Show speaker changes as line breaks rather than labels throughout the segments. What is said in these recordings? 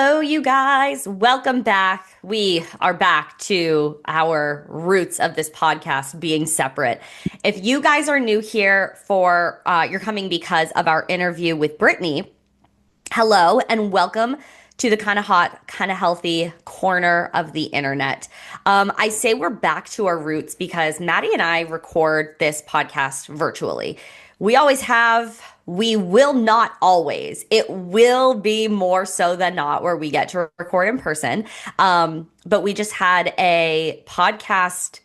Hello, you guys. Welcome back. We are back to our roots of this podcast being separate. If you guys are new here you're coming because of our interview with Brittany, hello and welcome to the kind of hot, kind of healthy corner of the internet. I say we're back to our roots because Maddy and I record this podcast virtually. We always have, we will not always. It will be more so than not where we get to record in person. But we just had a podcast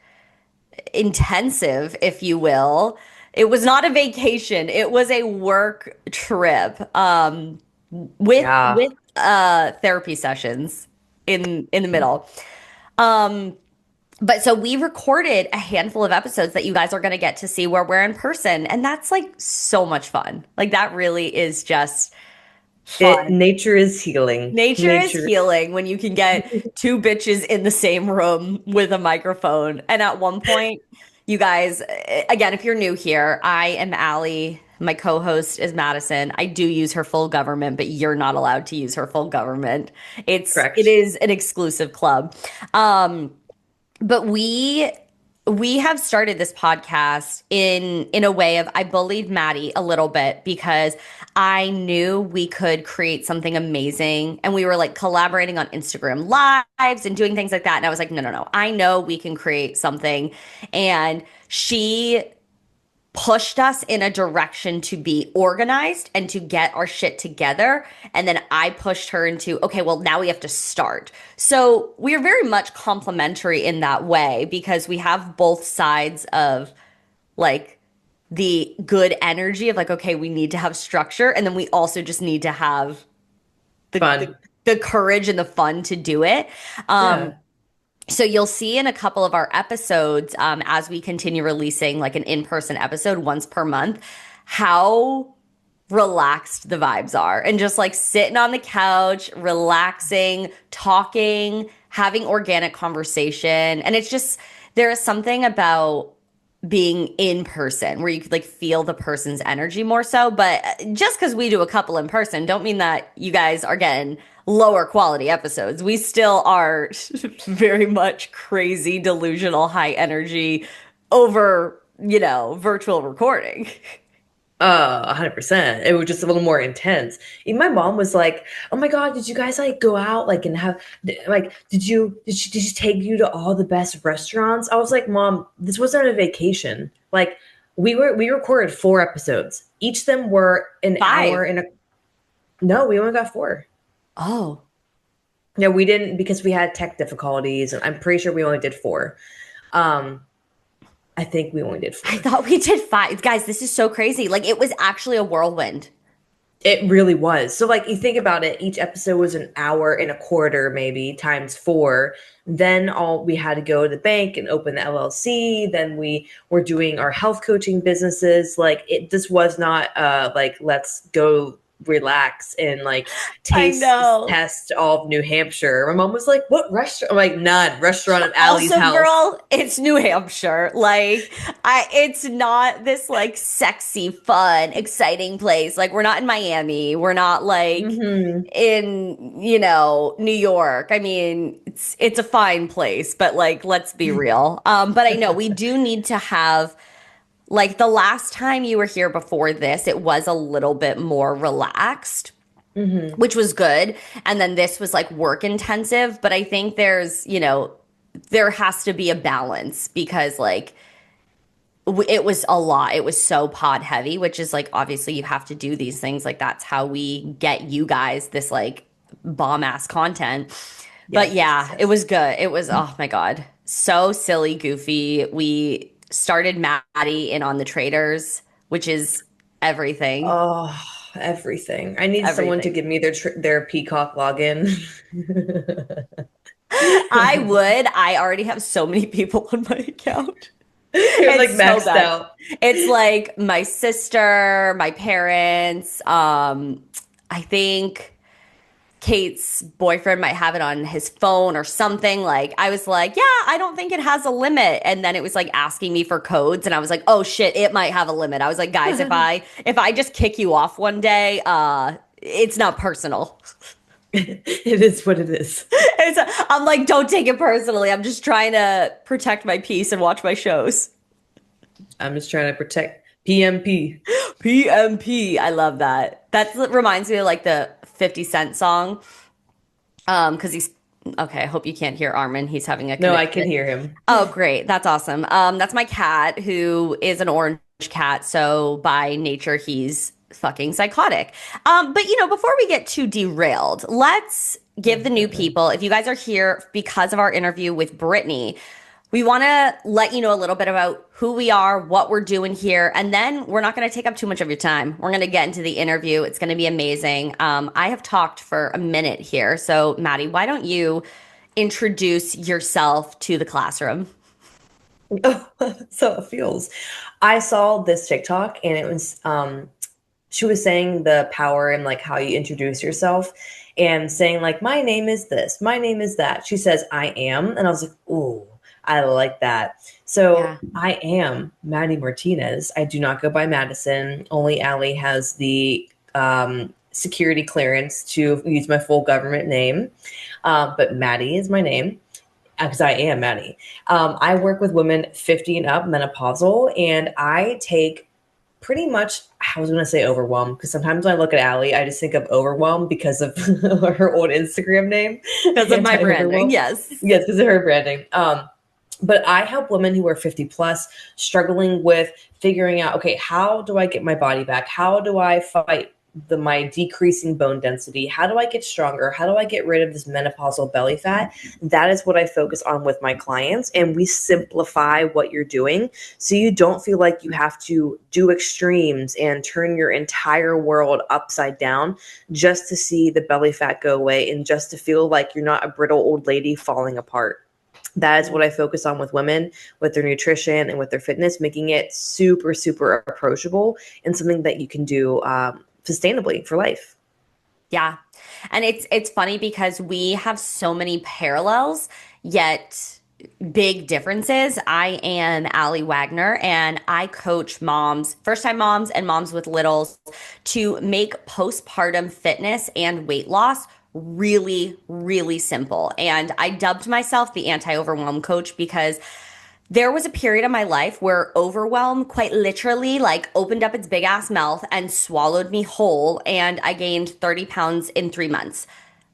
intensive, if you will. It was not a vacation, it was a work trip. With
Yeah.
therapy sessions in the middle. Um, but so we recorded a handful of episodes that you guys are going to get to see where we're in person, and that's like so much fun. Like that really is just fun.
Nature is healing.
Nature is
Nature.
healing when you can get two bitches in the same room with a microphone. And at one point, you guys, again, if you're new here, I am Allie. My co-host is Madison. I do use her full government, but you're not allowed to use her full government. It
Correct.
is an exclusive club. But we have started this podcast in a way of I bullied Maddy a little bit because I knew we could create something amazing, and we were like collaborating on Instagram lives and doing things like that, and I was like, no, no, no, I know we can create something. And she pushed us in a direction to be organized and to get our shit together. And then I pushed her into, okay, well, now we have to start. So we are very much complementary in that way because we have both sides of like the good energy of like, okay, we need to have structure. And then we also just need to have the, the,
Fun.
the courage and the fun to do it. Um,
Yeah.
so you'll see in a couple of our episodes, as we continue releasing like an in-person episode once per month, how relaxed the vibes are and just like sitting on the couch, relaxing, talking, having organic conversation. And it's just, there is something about being in person where you could like feel the person's energy more so. But just because we do a couple in person, don't mean that you guys are getting lower quality episodes. We still are very much crazy, delusional, high energy over, virtual recording.
100%. It was just a little more intense. Even my mom was like, "Oh my God, did you guys like go out like and have like did she take you to all the best restaurants?" I was like, "Mom, this wasn't a vacation. Like we recorded 4 episodes. Each of them were an hour
Five.
and a no, we only got 4.
Oh,
No, we didn't because we had tech difficulties, and I'm pretty sure we only did 4. Um, I think we only did
I
4.
thought we did five. Guys, this is so crazy. Like it was actually a whirlwind.
It really was. So, like, you think about it, each episode was an hour and a quarter, maybe times 4. Then all we had to go to the bank and open the LLC. Then we were doing our health coaching businesses. Like, this was not like let's go relax and like
I
taste
know.
test all of New Hampshire. My mom was like, "What restaurant?" I'm like, "None. Restaurant at Allie's
Also,
house."
girl, it's New Hampshire. Like, it's not this like sexy, fun, exciting place. Like, we're not in Miami. We're not like
Hmm.
in, New York. I mean, it's a fine place, but like, let's be real. But I know we do need to have like the last time you were here before this, it was a little bit more relaxed,
Hmm.
which was good. And then this was like work intensive. But I think there has to be a balance because like it was a lot. It was so pod heavy, which is like obviously you have to do these things. Like that's how we get you guys this like bomb ass content. But
Yes, yes, yes,
yeah, it
yes.
was good. It was, oh my God, so silly, goofy. We started Maddie in on the traders, which is everything.
Oh, everything. I need someone to
Everything.
give me their Peacock login.
I would. I already have so many people on my account.
You're like
It's so
maxed
bad.
out.
It's like my sister, my parents, I think Kate's boyfriend might have it on his phone or something. Like I was like, yeah, I don't think it has a limit. And then it was like asking me for codes and I was like, oh shit, it might have a limit. I was like, guys, if I just kick you off one day, it's not personal.
It is what it is.
I'm like, don't take it personally. I'm just trying to protect my peace and watch my shows.
I'm just trying to protect PMP.
PMP. I love that. That reminds me of like the 50 Cent song. Because he's okay. I hope you can't hear Armin. He's having a
No, I
connection.
can hear him.
Oh, great. That's awesome. That's my cat who is an orange cat. So by nature, he's fucking psychotic. But before we get too derailed, let's give the new people, if you guys are here because of our interview with Brittany, we want to let you know a little bit about who we are, what we're doing here, and then we're not going to take up too much of your time. We're going to get into the interview. It's going to be amazing. I have talked for a minute here. So, Maddy, why don't you introduce yourself to the classroom?
So it feels. I saw this TikTok and it was she was saying the power and like how you introduce yourself and saying like my name is this, my name is that. She says I am and I was like, "Ooh, I like that." So
Yeah.
I am Maddie Martinez. I do not go by Madison. Only Allie has the security clearance to use my full government name. But Maddie is my name because I am Maddy. I work with women 50 and up, menopausal, and I take pretty much, I was going to say overwhelmed, because sometimes when I look at Allie, I just think of overwhelmed because of her old Instagram name,
Because of my branding,
anti-overwhelm.
yes.
Yes, because of her branding. But I help women who are 50 plus struggling with figuring out, okay, how do I get my body back? How do I fight my decreasing bone density? How do I get stronger? How do I get rid of this menopausal belly fat? That is what I focus on with my clients. And we simplify what you're doing so you don't feel like you have to do extremes and turn your entire world upside down just to see the belly fat go away and just to feel like you're not a brittle old lady falling apart. That is what I focus on with women, with their nutrition and with their fitness, making it super, super approachable and something that you can do sustainably for life.
Yeah. And it's funny because we have so many parallels, yet big differences. I am Allie Wagner and I coach moms, first time moms and moms with littles to make postpartum fitness and weight loss really, really simple. And I dubbed myself the anti-overwhelm coach because there was a period of my life where overwhelm quite literally like opened up its big ass mouth and swallowed me whole, and I gained 30 pounds in 3 months.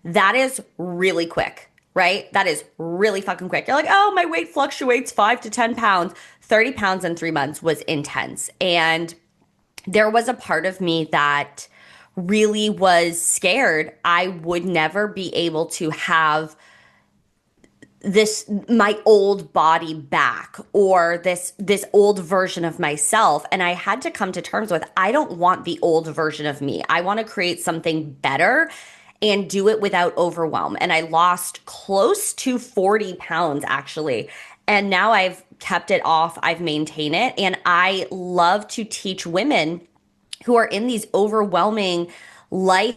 That is really quick, right? That is really fucking quick. You're like, oh, my weight fluctuates 5 to 10 pounds. 30 pounds in 3 months was intense. And there was a part of me that really was scared I would never be able to have this my old body back, or this old version of myself. And I had to come to terms with, I don't want the old version of me. I want to create something better and do it without overwhelm. And I lost close to 40 pounds actually. And now I've kept it off. I've maintained it. And I love to teach women who are in these overwhelming life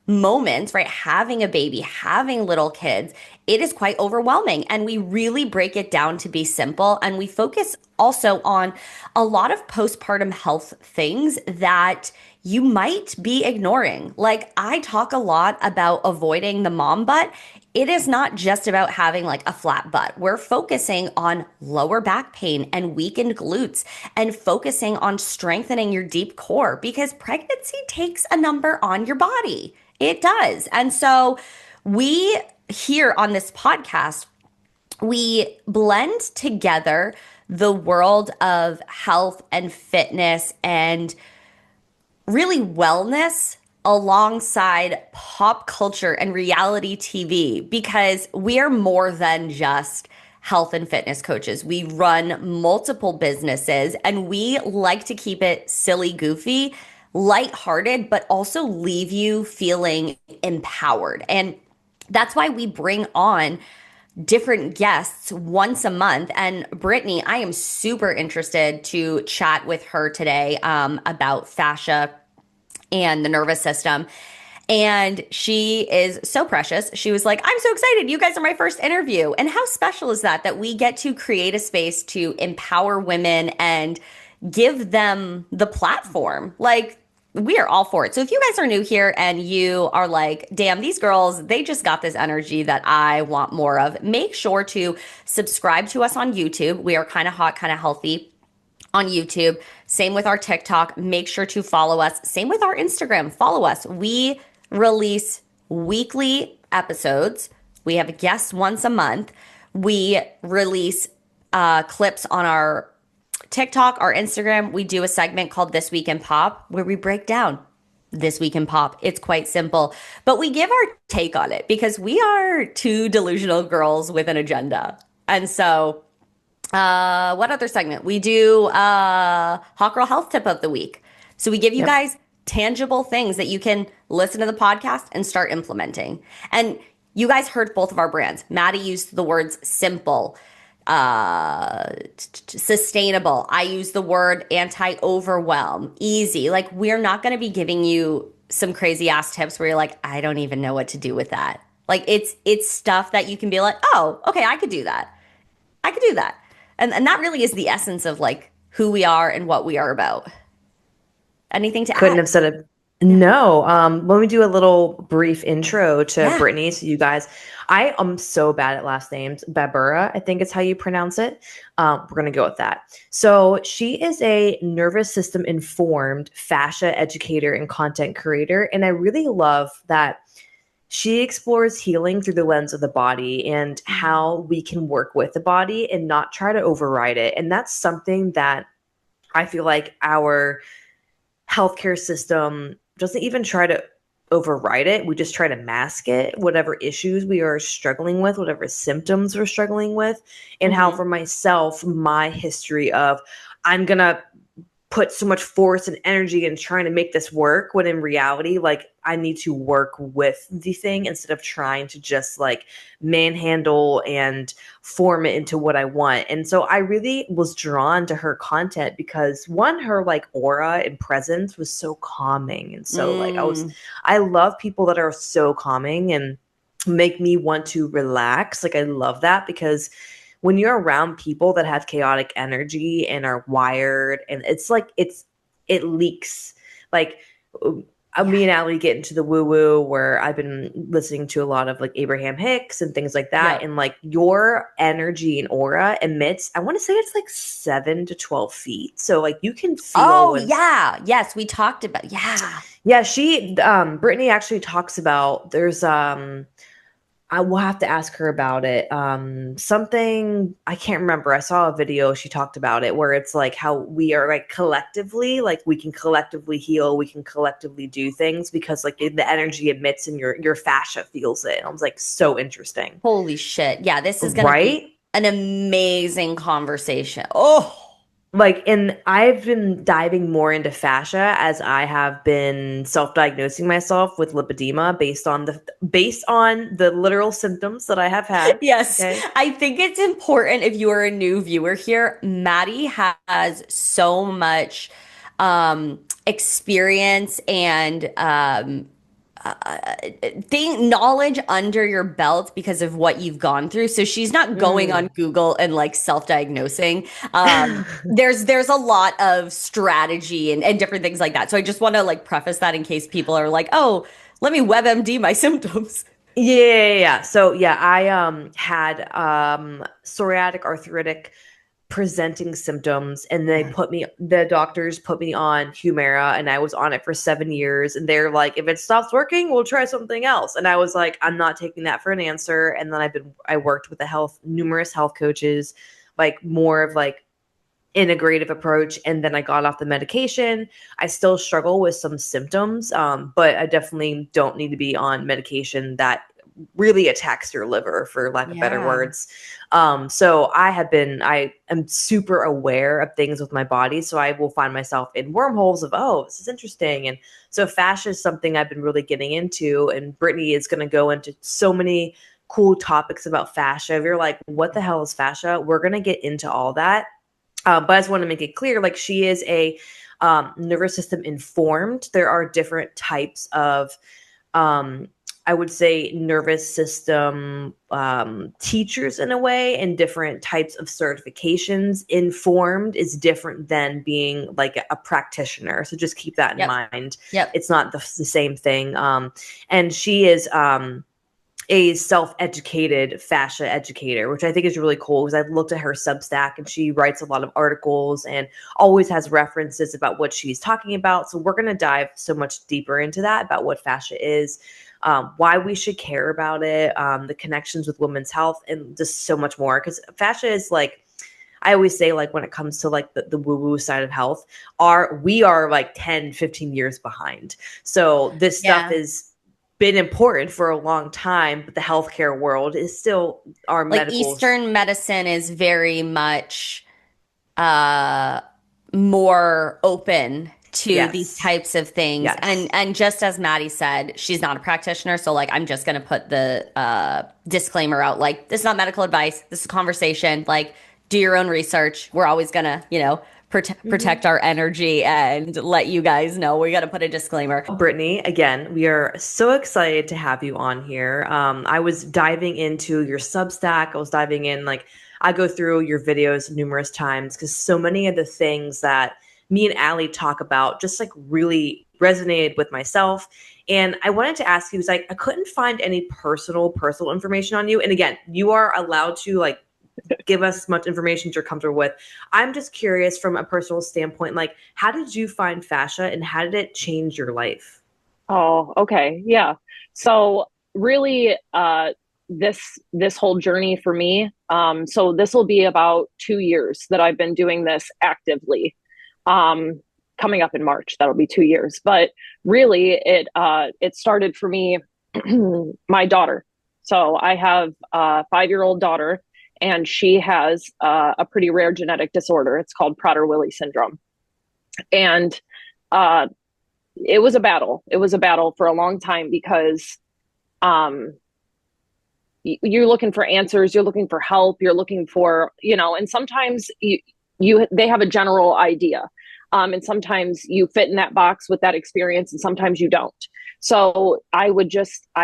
moments, right? Having a baby, having little kids, it is quite overwhelming. And we really break it down to be simple. And we focus also on a lot of postpartum health things that you might be ignoring. Like I talk a lot about avoiding the mom butt. It is not just about having like a flat butt. We're focusing on lower back pain and weakened glutes and focusing on strengthening your deep core because pregnancy takes a number on your body. It does. And so we here on this podcast, we blend together the world of health and fitness and really wellness alongside pop culture and reality TV because we are more than just health and fitness coaches. We run multiple businesses and we like to keep it silly, goofy, lighthearted, but also leave you feeling empowered. And that's why we bring on different guests once a month. And Brittany, I am super interested to chat with her today about fascia and the nervous system. And she is so precious. She was like, I'm so excited. You guys are my first interview. And how special is that we get to create a space to empower women and give them the platform? Like, we are all for it. So if you guys are new here and you are like, damn, these girls, they just got this energy that I want more of, make sure to subscribe to us on YouTube. We are kind of hot, kind of healthy on YouTube. Same with our TikTok. Make sure to follow us. Same with our Instagram. Follow us. We release weekly episodes. We have a guest once a month. We release clips on our TikTok, our Instagram. We do a segment called This Week in Pop where we break down This Week in Pop. It's quite simple, but we give our take on it because we are two delusional girls with an agenda. And so what other segment? We do Hot Girl Health Tip of the Week. So we give you
Yep.
guys tangible things that you can listen to the podcast and start implementing. And you guys heard both of our brands. Maddy used the words simple, sustainable. I use the word anti-overwhelm, easy. Like we're not going to be giving you some crazy ass tips where you're like, I don't even know what to do with that. Like it's stuff that you can be like, oh, okay, I could do that. I could do that. And that really is the essence of like who we are and what we are about. Anything to
Couldn't
add?
have said it. No. Let me do a little brief intro to
Yeah.
Brittany. So you guys, I am so bad at last names. Babura, I think is how you pronounce it. We're gonna go with that. So she is a nervous system informed fascia educator and content creator, and I really love that she explores healing through the lens of the body and how we can work with the body and not try to override it. And that's something that I feel like our healthcare system doesn't even try to override it. We just try to mask it, whatever issues we are struggling with, whatever symptoms we're struggling with. And how,
Hmm.
for myself, my history of I'm going to put so much force and energy in trying to make this work when in reality, like, I need to work with the thing instead of trying to just like manhandle and form it into what I want. And so I really was drawn to her content because one, her like aura and presence was so calming. And so like
Mm.
I love people that are so calming and make me want to relax. Like I love that because when you're around people that have chaotic energy and are wired, and it's like it leaks. Like me
Yeah.
and Allie get into the woo woo where I've been listening to a lot of like Abraham Hicks and things like that,
Yep.
and like your energy and aura emits. I want to say it's like 7 to 12 feet, so like you can feel
Oh,
when.
yeah. Yes, we talked about. Yeah.
Yeah, she Brittany actually talks about there's I will have to ask her about it. Something I can't remember. I saw a video she talked about it where it's like how we are like collectively, like we can collectively heal, we can collectively do things because like the energy emits and your fascia feels it. And I was like, so interesting,
Holy shit. Yeah, this is going to be
right?
an amazing conversation. Oh,
Like, and I've been diving more into fascia as I have been self-diagnosing myself with lipedema based on the literal symptoms that I have had.
yes.
Okay.
I think it's important if you are a new viewer here. Maddie has so much experience and thing knowledge under your belt because of what you've gone through. So she's not going on
Mm.
Google and like self-diagnosing. There's a lot of strategy and different things like that. So I just want to like preface that in case people are like, oh, let me WebMD my symptoms.
Yeah. So yeah, I had psoriatic arthritic presenting symptoms, and the doctors put me on Humira, and I was on it for 7 years, and they're like, if it stops working, we'll try something else. And I was like, I'm not taking that for an answer. And then I worked with numerous health coaches, like more of like integrative approach, and then I got off the medication. I still struggle with some symptoms, but I definitely don't need to be on medication that really attacks your liver, for lack of better
Yeah.
words. So I am super aware of things with my body, so I will find myself in wormholes of, oh, this is interesting. And so fascia is something I've been really getting into, and Brittany is going to go into so many cool topics about fascia. If you're like, what the hell is fascia, we're going to get into all that. But I just want to make it clear, like she is a nervous system informed. There are different types of, um, I would say, nervous system teachers in a way, and different types of certifications. Informed is different than being like a practitioner. So just keep that in
Yep.
mind.
Yep.
It's not the same thing. And she is a self-educated fascia educator, which I think is really cool because I've looked at her Substack and she writes a lot of articles and always has references about what she's talking about. So we're going to dive so much deeper into that, about what fascia is, why we should care about it, the connections with women's health, and just so much more. Because fascia is like, I always say, like, when it comes to like the woo-woo side of health, we are like 10, 15 years behind. So this stuff
Yeah.
is been important for a long time, but the healthcare world is still our
Like
medical.
Eastern medicine is very much uh more open to these
Yes.
types of things.
Yes.
And just as Maddie said, she's not a practitioner, so like I'm just gonna put the disclaimer out, like this is not medical advice, this is a conversation, like do your own research. We're always gonna, protect our energy and let you guys know. We gotta put a disclaimer.
Brittany, again, we are so excited to have you on here. I was diving into your Substack. I was diving in, like, I go through your videos numerous times because so many of the things that me and Allie talk about just like really resonated with myself. And I wanted to ask you, because I couldn't find any personal information on you. And again, you are allowed to like give us as much information as you're comfortable with. I'm just curious from a personal standpoint, like, how did you find fascia and how did it change your life?
Oh, okay. Yeah. So really this whole journey for me, so this will be about 2 years that I've been doing this actively. Coming up in March, that'll be 2 years. But really it started for me my daughter. So I have a 5-year-old daughter, and she has a pretty rare genetic disorder. It's called Prader-Willi syndrome. And uh, it was a battle. It was a battle for a long time because um, you're looking for answers, you're looking for help, you're looking for, and sometimes they have a general idea. And sometimes you fit in that box with that experience, and sometimes you don't. So I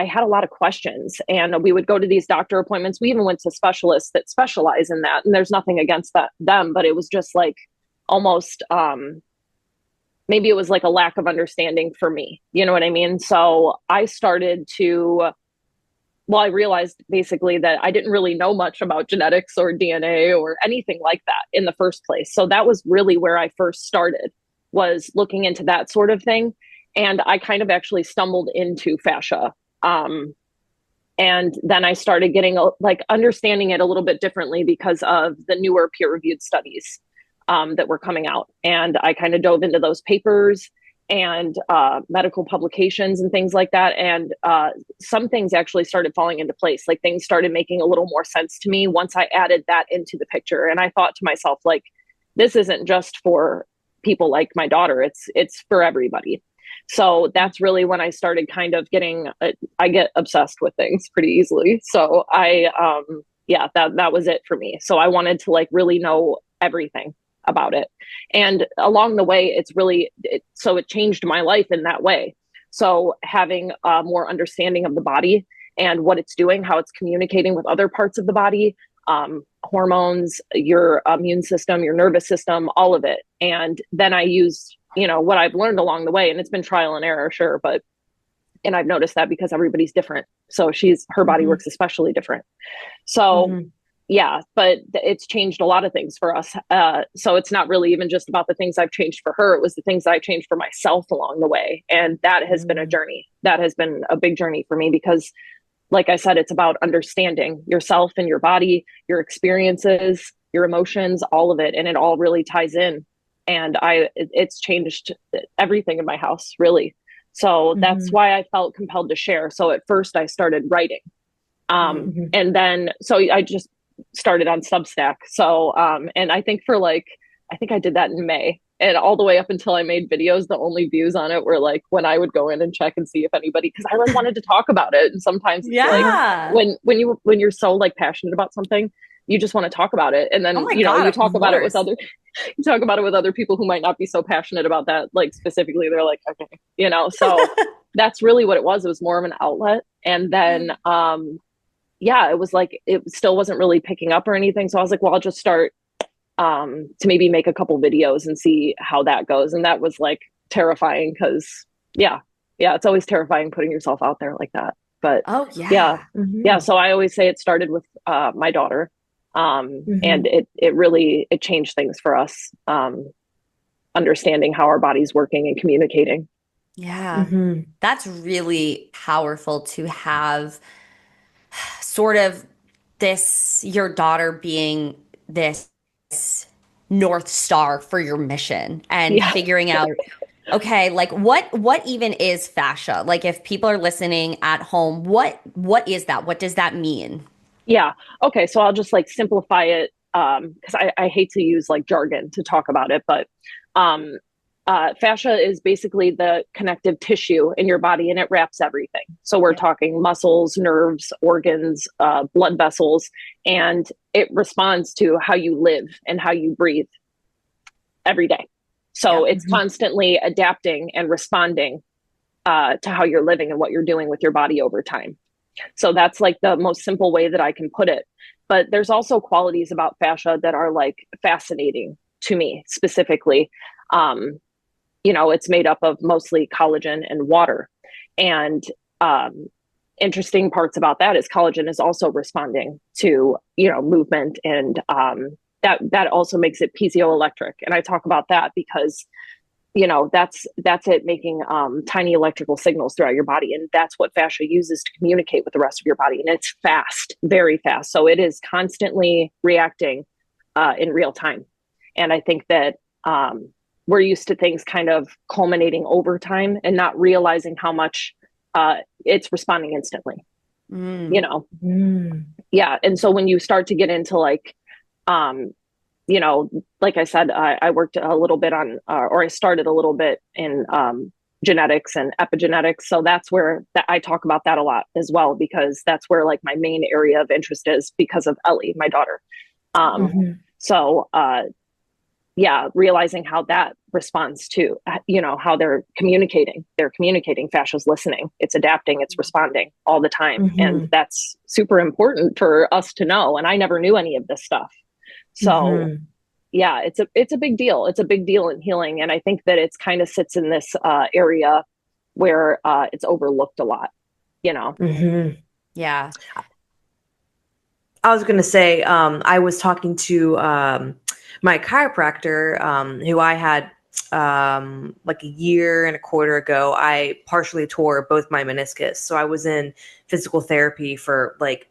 had a lot of questions, and we would go to these doctor appointments. We even went to specialists that specialize in that. And there's nothing against them, but it was just like almost, maybe it was like a lack of understanding for me. You know what I mean? So I realized basically that I didn't really know much about genetics or DNA or anything like that in the first place. So that was really where I first started, was looking into that sort of thing. And I kind of actually stumbled into fascia. And then I started getting understanding it a little bit differently because of the newer peer-reviewed studies that were coming out. And I kind of dove into those papers and medical publications and things like that. And some things actually started falling into place. Like, things started making a little more sense to me once I added that into the picture. And I thought to myself, like, this isn't just for people like my daughter, it's for everybody. So that's really when I started kind of I get obsessed with things pretty easily. So that was it for me. So I wanted to like really know everything about it. And along the way, so it changed my life in that way. So having more understanding of the body and what it's doing, how it's communicating with other parts of the body, hormones, your immune system, your nervous system, all of it. And then I used, what I've learned along the way, and it's been trial and error, sure, and I've noticed that because everybody's different. So her body works especially different. So yeah, but it's changed a lot of things for us. So it's not really even just about the things I've changed for her. It was the things I changed for myself along the way. And that has been a journey. That has been a big journey for me because, like I said, it's about understanding yourself and your body, your experiences, your emotions, all of it. And it all really ties in. And it's changed everything in my house, really. So that's why I felt compelled to share. So at first I started writing. And then, so I just started on Substack. So, and I think I did that in May, and all the way up until I made videos, the only views on it were like when I would go in and check and see if anybody, cause I like wanted to talk about it. And sometimes it's like when you're so like passionate about something, you just want to talk about it. And then,
Oh my
you
God,
you
of
talk about it with
course.
you talk about it with other people who might not be so passionate about that, like specifically, they're like, okay, so that's really what it was. It was more of an outlet. And then, yeah, it was like, it still wasn't really picking up or anything. So I was like, well, I'll just start to maybe make a couple videos and see how that goes. And that was like terrifying because it's always terrifying putting yourself out there like that. But
Oh yeah.
yeah. So I always say it started with my daughter. And it changed things for us, understanding how our body's working and communicating.
Yeah. That's really powerful to have sort of your daughter being this North Star for your mission and figuring out, okay, like what even is fascia? Like if people are listening at home, what is that? What does that mean?
Yeah. Okay. So I'll just like simplify it because I hate to use like jargon to talk about it, but um, fascia is basically the connective tissue in your body and it wraps everything. So we're talking muscles, nerves, organs, blood vessels, and it responds to how you live and how you breathe every day. So it's constantly adapting and responding to how you're living and what you're doing with your body over time. So that's like the most simple way that I can put it. But there's also qualities about fascia that are like fascinating to me specifically. It's made up of mostly collagen and water. And interesting parts about that is collagen is also responding to, movement, and that also makes it piezoelectric. And I talk about that because that's it, making tiny electrical signals throughout your body. And that's what fascia uses to communicate with the rest of your body. And it's fast, very fast. So it is constantly reacting in real time. And I think that we're used to things kind of culminating over time and not realizing how much it's responding instantly, Yeah. And so when you start to get into like, like I said, I worked a little bit on, or I started a little bit in genetics and epigenetics. So that's where I talk about that a lot as well, because that's where like my main area of interest is because of Ellie, my daughter. So, realizing how that responds to, how they're communicating. Fascia's listening, it's adapting, it's responding all the time. And that's super important for us to know. And I never knew any of this stuff. So it's a big deal. It's a big deal in healing. And I think that it's kind of sits in this area where it's overlooked a lot,
Yeah.
I was going to say, I was talking to my chiropractor, who I had like a year and a quarter ago. I partially tore both my meniscus. So I was in physical therapy for like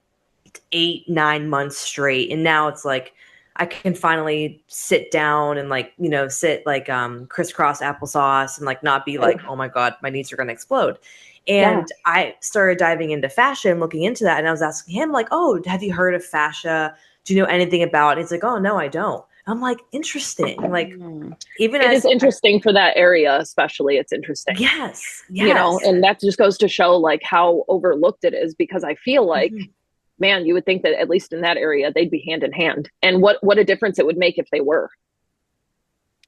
8-9 months straight. And now it's like, I can finally sit down and like, sit like crisscross applesauce and like not be like, oh my God, my knees are going to explode. And I started diving into fascia and looking into that. And I was asking him like, oh, have you heard of fascia? Do you know anything about it? And he's like, oh, no, I don't. I'm like, interesting. Like, even
it is interesting for that area, especially. It's interesting.
Yes.
And that just goes to show like how overlooked it is, because I feel like, man, you would think that at least in that area, they'd be hand in hand. And what a difference it would make if they were.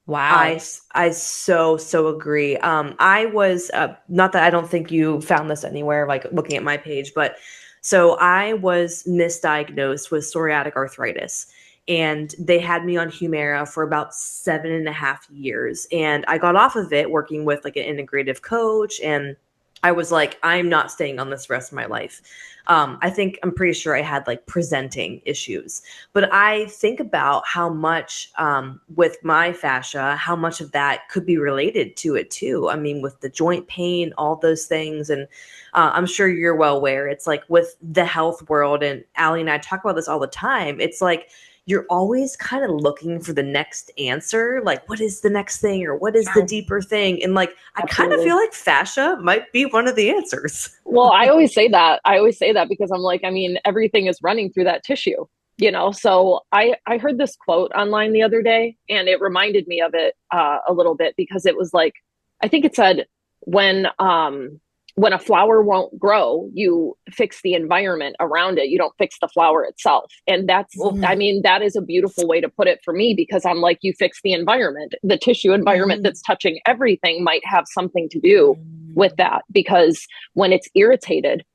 Wow.
I so agree. I was, not that I don't think you found this anywhere, like looking at my page, but so I was misdiagnosed with psoriatic arthritis. And they had me on Humira for about 7.5 years. And I got off of it working with like an integrative coach. And I was like, I'm not staying on this the rest of my life. I'm pretty sure I had like presenting issues, but I think about how much with my fascia, how much of that could be related to it too. I mean, with the joint pain, all those things. And I'm sure you're well aware. It's like with the health world, and Allie and I talk about this all the time. It's like, you're always kind of looking for the next answer. Like, what is the next thing, or what is the deeper thing? And like, I kind of feel like fascia might be one of the answers.
Well, I always say that because I'm like, I mean, everything is running through that tissue, So I heard this quote online the other day, and it reminded me of it a little bit, because it was like, I think it said, when when a flower won't grow, you fix the environment around it. You don't fix the flower itself. And I mean, that is a beautiful way to put it for me, because I'm like, you fix the environment. The tissue environment that's touching everything might have something to do with that, because when it's irritated,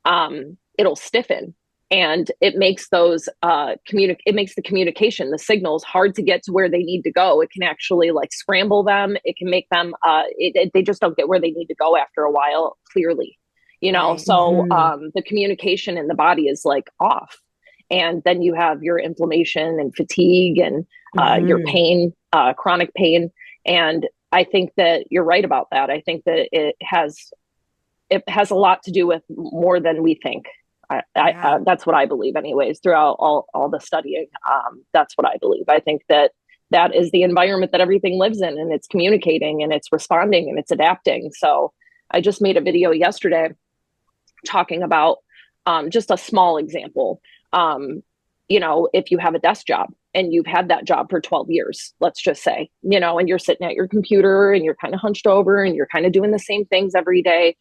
it'll stiffen, and it makes those it makes the communication, the signals, hard to get to where they need to go. It can actually like scramble them. It can make them they just don't get where they need to go after a while, clearly, you know.
Right.
So the communication in the body is like off, and then you have your inflammation and fatigue and your pain, chronic pain. And I think that you're right about that. I think that it has a lot to do with more than we think. That's what I believe, anyways. Throughout all the studying, that's what I believe. I think that is the environment that everything lives in, and it's communicating, and it's responding, and it's adapting. So I just made a video yesterday talking about just a small example. You know, if you have a desk job and you've had that job for 12 years, let's just say, you know, and you're sitting at your computer and you're kind of hunched over and you're kind of doing the same things every day.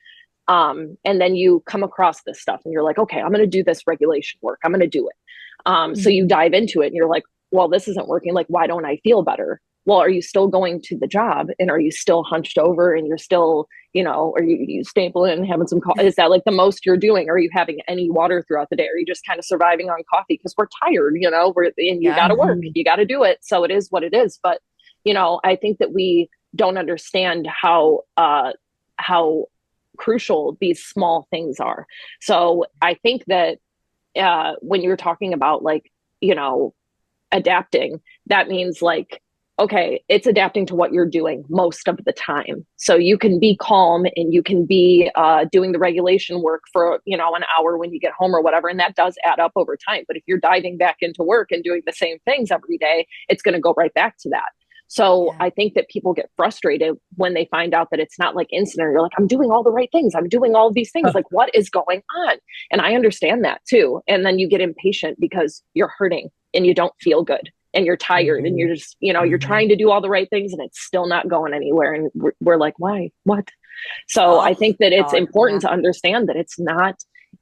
And then you come across this stuff and you're like, okay, I'm going to do this regulation work. I'm going to do it. So you dive into it and you're like, well, this isn't working. Like, why don't I feel better? Well, are you still going to the job, and are you still hunched over, and you're still, you know, are you stapling and having some coffee? Is that like the most you're doing? Are you having any water throughout the day? Are you just kind of surviving on coffee because we're tired, you know, and you got to work, you got to do it. So it is what it is. But, you know, I think that we don't understand how crucial these small things are. So I think that when you're talking about, like, you know, adapting, that means like, okay, it's adapting to what you're doing most of the time. So you can be calm and you can be doing the regulation work for, you know, an hour when you get home or whatever. And that does add up over time. But if you're diving back into work and doing the same things every day, it's going to go right back to that. So I think that people get frustrated when they find out that it's not like instant. You're like, I'm doing all the right things. I'm doing all of these things. Like, what is going on? And I understand that too. And then you get impatient because you're hurting and you don't feel good and you're tired and you're just, you know, you're trying to do all the right things and it's still not going anywhere. And we're like, why? What? So I think that it's important to understand that it's not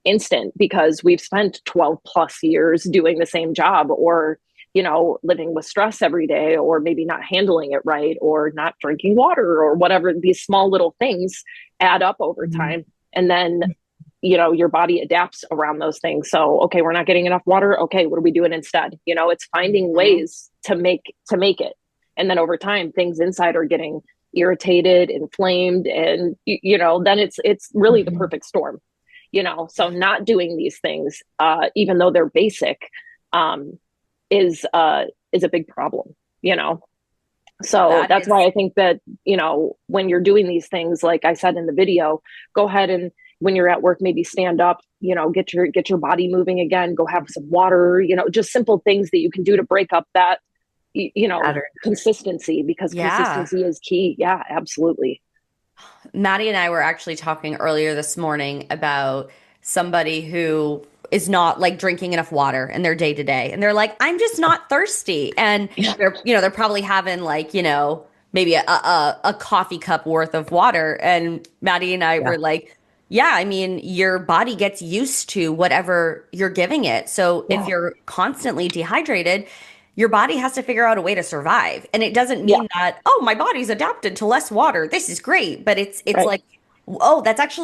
instant, because we've spent 12 plus years doing the same job, or, you know, living with stress every day, or maybe not handling it right, or not drinking water, or whatever. These small little things add up over time. And then, you know, your body adapts around those things. So, okay, we're not getting enough water. Okay, what are we doing instead? You know, it's finding ways to make it. And then over time, things inside are getting irritated, inflamed, and, you know, then it's really the perfect storm, you know. So not doing these things, even though they're basic, is a big problem, you know. So that's why I think that, you know, when you're doing these things, like I said in the video, go ahead and when you're at work, maybe stand up, you know, get your body moving again, go have some water, you know, just simple things that you can do to break up that, you know, consistency, because consistency is key. Yeah, absolutely.
Maddy and I were actually talking earlier this morning about somebody who is not like drinking enough water in their day to day. And they're like, I'm just not thirsty. And they're probably having like, you know, maybe a coffee cup worth of water. And Maddy and I were like, yeah, I mean, your body gets used to whatever you're giving it. So if you're constantly dehydrated, your body has to figure out a way to survive. And it doesn't mean that, oh, my body's adapted to less water. This is great. But it's like, oh, that's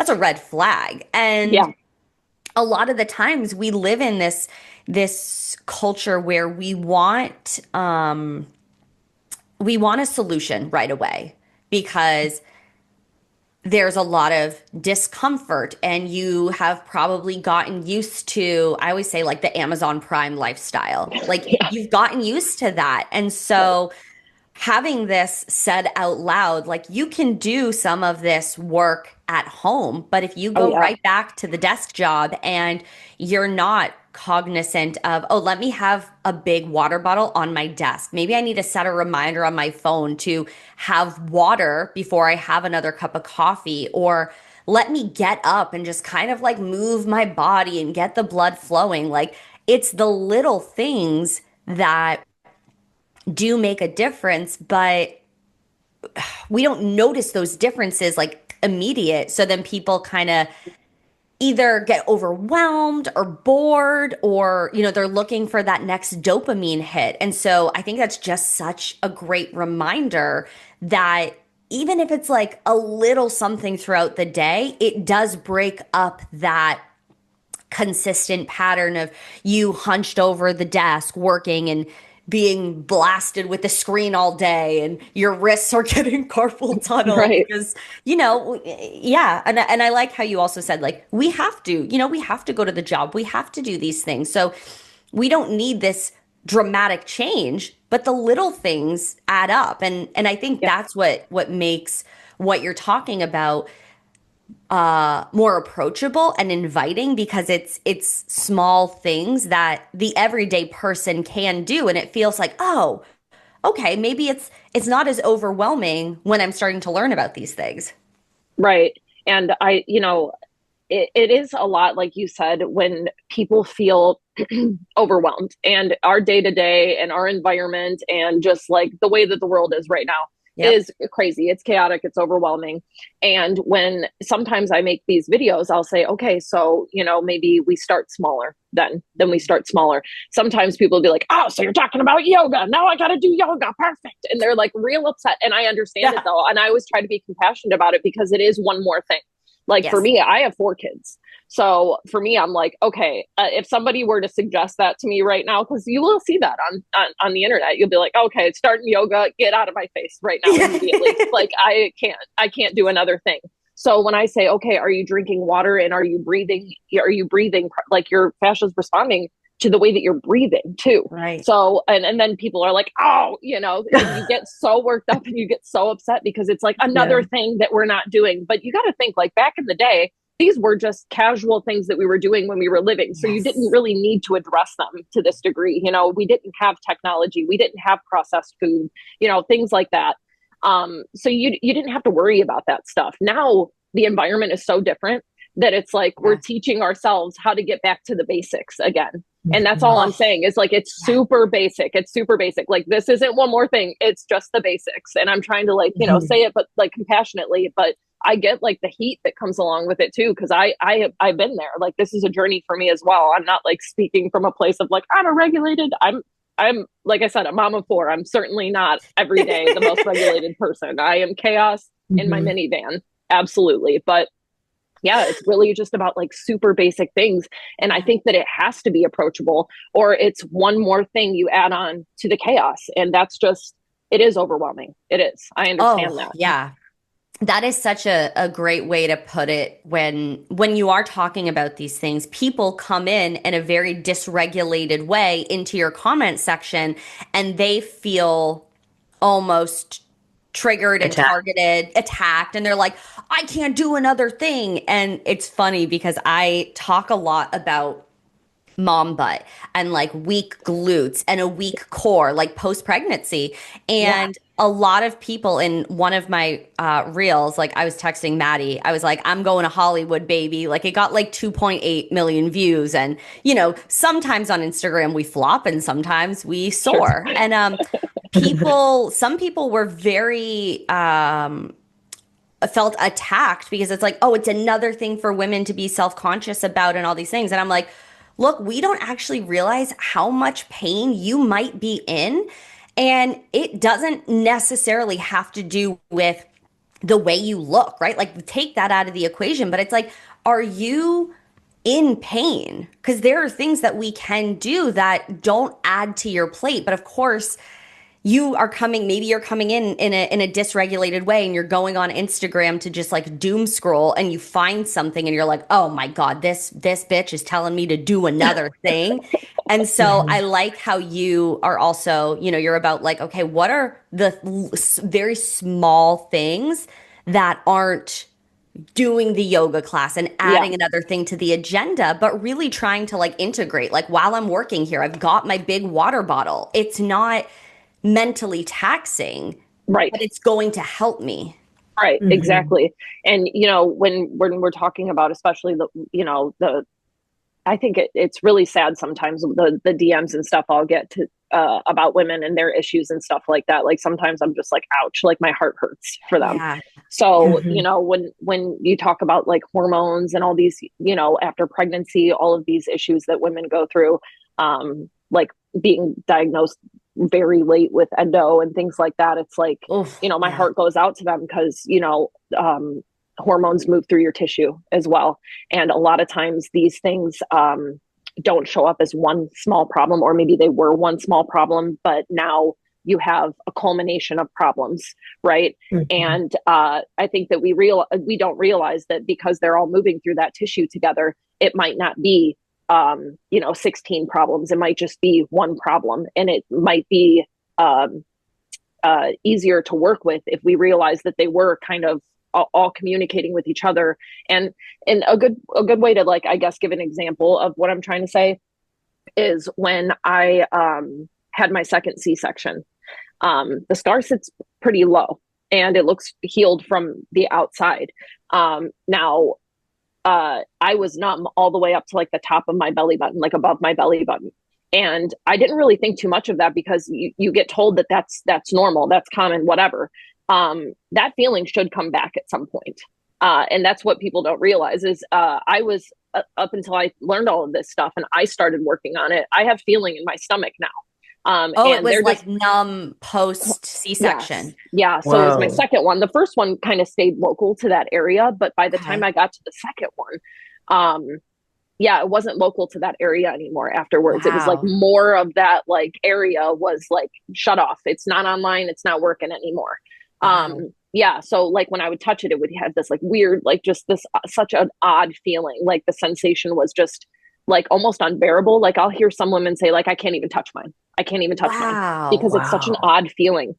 a red flag. And a lot of the times we live in this culture where we want a solution right away, because there's a lot of discomfort, and you have probably gotten used to, I always say, like the Amazon Prime lifestyle. Like you've gotten used to that. And so having this said out loud, like you can do some of this work at home, but if you go right back to the desk job and you're not cognizant of, oh, let me have a big water bottle on my desk. Maybe I need to set a reminder on my phone to have water before I have another cup of coffee, or let me get up and just kind of like move my body and get the blood flowing. Like it's the little things that do make a difference, but we don't notice those differences like immediate. So then people kind of either get overwhelmed or bored, or they're looking for that next dopamine hit. And so I think that's just such a great reminder that even if it's like a little something throughout the day, it does break up that consistent pattern of you hunched over the desk working and being blasted with the screen all day, and your wrists are getting carpal tunnel
Right.
because yeah. And I like how you also said, like, we have to, we have to go to the job, we have to do these things, so we don't need this dramatic change, but the little things add up. And I think
Yeah.
that's what makes what you're talking about more approachable and inviting, because it's small things that the everyday person can do, and it feels like, oh, okay, maybe it's not as overwhelming when I'm starting to learn about these things.
Right. And it is a lot, like you said, when people feel overwhelmed, and our day to day and our environment and just like the way that the world is right now
Yep.
is crazy. It's chaotic. It's overwhelming. And when sometimes I make these videos, I'll say, okay, so, maybe we start smaller then we start smaller. Sometimes people will be like, oh, so you're talking about yoga. Now I got to do yoga. Perfect. And they're like real upset. And I understand
Yeah.
it though. And I always try to be compassionate about it because it is one more thing. Like for
Yes.
me, I have 4 kids. So for me, I'm like, okay, if somebody were to suggest that to me right now, because you will see that on the internet, you'll be like, okay, starting yoga, get out of my face right now immediately. Like I can't do another thing. So when I say, okay, are you drinking water and are you breathing? Are you breathing like your fascia is responding to the way that you're breathing too?
Right.
So and then people are like, oh, and you get so worked up and you get so upset because it's like another thing that we're not doing. But you got to think, like, back in the day, these were just casual things that we were doing when we were living. So you didn't really need to address them to this degree. We didn't have technology. We didn't have processed food, things like that. So you didn't have to worry about that stuff. Now the environment is so different that it's like we're teaching ourselves how to get back to the basics again. And that's all I'm saying is, like, it's super basic. It's super basic. Like, this isn't one more thing. It's just the basics. And I'm trying to, like, say it, but like compassionately, but I get like the heat that comes along with it too. Cause I've been there. Like, this is a journey for me as well. I'm not like speaking from a place of like, I'm a regulated. I'm like I said, a mom of 4. I'm certainly not every day the most regulated person. I am chaos in my minivan. Absolutely. But yeah, it's really just about like super basic things. And I think that it has to be approachable, or it's one more thing you add on to the chaos. And that's just, it is overwhelming. It is. I understand that.
Yeah. That is such a great way to put it. When you are talking about these things, people come in a very dysregulated way into your comment section, and they feel almost triggered and targeted, attacked, and they're like, I can't do another thing. And it's funny because I talk a lot about mom butt and like weak glutes and a weak core, like post pregnancy. And a lot of people, in one of my reels, like, I was texting Maddy, I was like, I'm going to Hollywood, baby. Like, it got like 2.8 million views. And, sometimes on Instagram we flop and sometimes we soar. Sure. And some people were very, felt attacked because it's like, oh, it's another thing for women to be self-conscious about and all these things. And I'm like, look, we don't actually realize how much pain you might be in. And it doesn't necessarily have to do with the way you look, right? Like, take that out of the equation. But it's like, are you in pain? Because there are things that we can do that don't add to your plate. But of course, maybe you're coming in a dysregulated way, and you're going on Instagram to just like doom scroll, and you find something and you're like, oh my God, this bitch is telling me to do another thing. And so I like how you are also, you're about like, okay, what are the very small things that aren't doing the yoga class and adding another thing to the agenda, but really trying to like integrate, like, while I'm working here, I've got my big water bottle. It's not mentally taxing,
right?
But it's going to help me.
Right, exactly. And when we're talking about, especially I think it's really sad sometimes, the DMs and stuff I'll get about women and their issues and stuff like that, like sometimes I'm just like, ouch, like my heart hurts for them.
Yeah.
So,
Mhm.
you know, when you talk about like hormones and all these, you know, after pregnancy, all of these issues that women go through, like being diagnosed very late with endo and things like that, it's like,
Oof,
you know, my
yeah.
heart goes out to them because, you know, hormones move through your tissue as well. And a lot of times these things don't show up as one small problem, or maybe they were one small problem, but now you have a culmination of problems, right?
Mhm.
And I think that we don't realize that because they're all moving through that tissue together, it might not be you know, 16 problems. It might just be one problem, and it might be easier to work with if we realize that they were kind of all communicating with each other. And a good way to, like, I guess, give an example of what I'm trying to say is when I had my second C-section. The scar sits pretty low and it looks healed from the outside. Now, I was not all the way up to like the top of my belly button, like above my belly button. And I didn't really think too much of that because you get told that that's normal, that's common, whatever. That feeling should come back at some point. And that's what people don't realize is I was up until I learned all of this stuff and I started working on it. I have feeling in my stomach now.
Oh, it
And
was
they're
like
just,
numb post
yes.
C-section.
Yeah. So it was my
Whoa.
second one. The first one kind of stayed local to that area. But by the time
Okay.
I got to the second one, yeah, it wasn't local to that area anymore afterwards. It was like
Wow.
more of that like area was like shut off. It's not online. It's not working anymore.
Wow.
Yeah. So like when I would touch it, it would have this like weird, like just this such an odd feeling. Like the sensation was just like almost unbearable. Like I'll hear some women say like, I can't even touch mine. I can't even touch mine
Wow.
because it's such an
Wow.
odd feeling.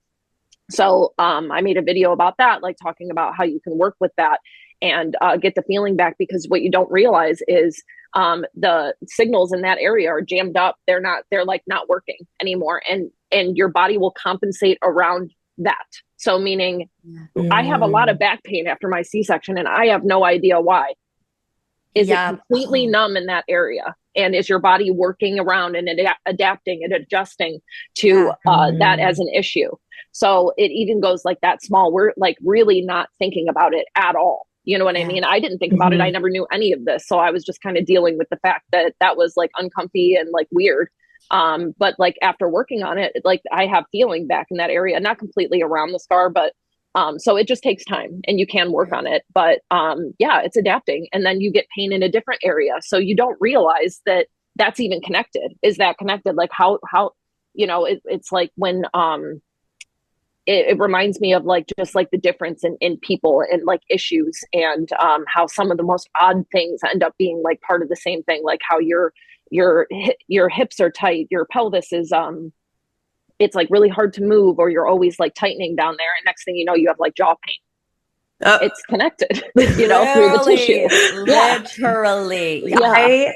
So I made a video about that, like talking about how you can work with that and get the feeling back, because what you don't realize is the signals in that area are jammed up. They're like not working anymore. And your body will compensate around that. So meaning I have a lot of
Mm.
back pain after my C-section and I have no idea why. Is it
Yeah.
completely
Oh,
numb in that area? And is your body working around and adapting and adjusting to
yeah.
that as
Mm.
an issue? So it even goes like that small. We're like really not thinking about it at all. You know what I
Yeah.
mean? I didn't think about it. I
Mhm.
never knew any of this. So I was just kind of dealing with the fact that that was like uncomfy and like weird. But like after working on it, like I have feeling back in that area, not completely around the scar, but so it just takes time and you can work on it. But yeah, it's adapting. And then you get pain in a different area. So you don't realize that that's even connected. Is that connected? Like how, you know, it's like when it reminds me of like just like the difference in people and like issues and how some of the most odd things end up being like part of the same thing, like how your hips are tight, your pelvis is it's like really hard to move, or you're always like tightening down there, and next thing you know you have like jaw pain. It's connected, you know, through the tissue. Yeah.
Literally. Yeah.
Yeah.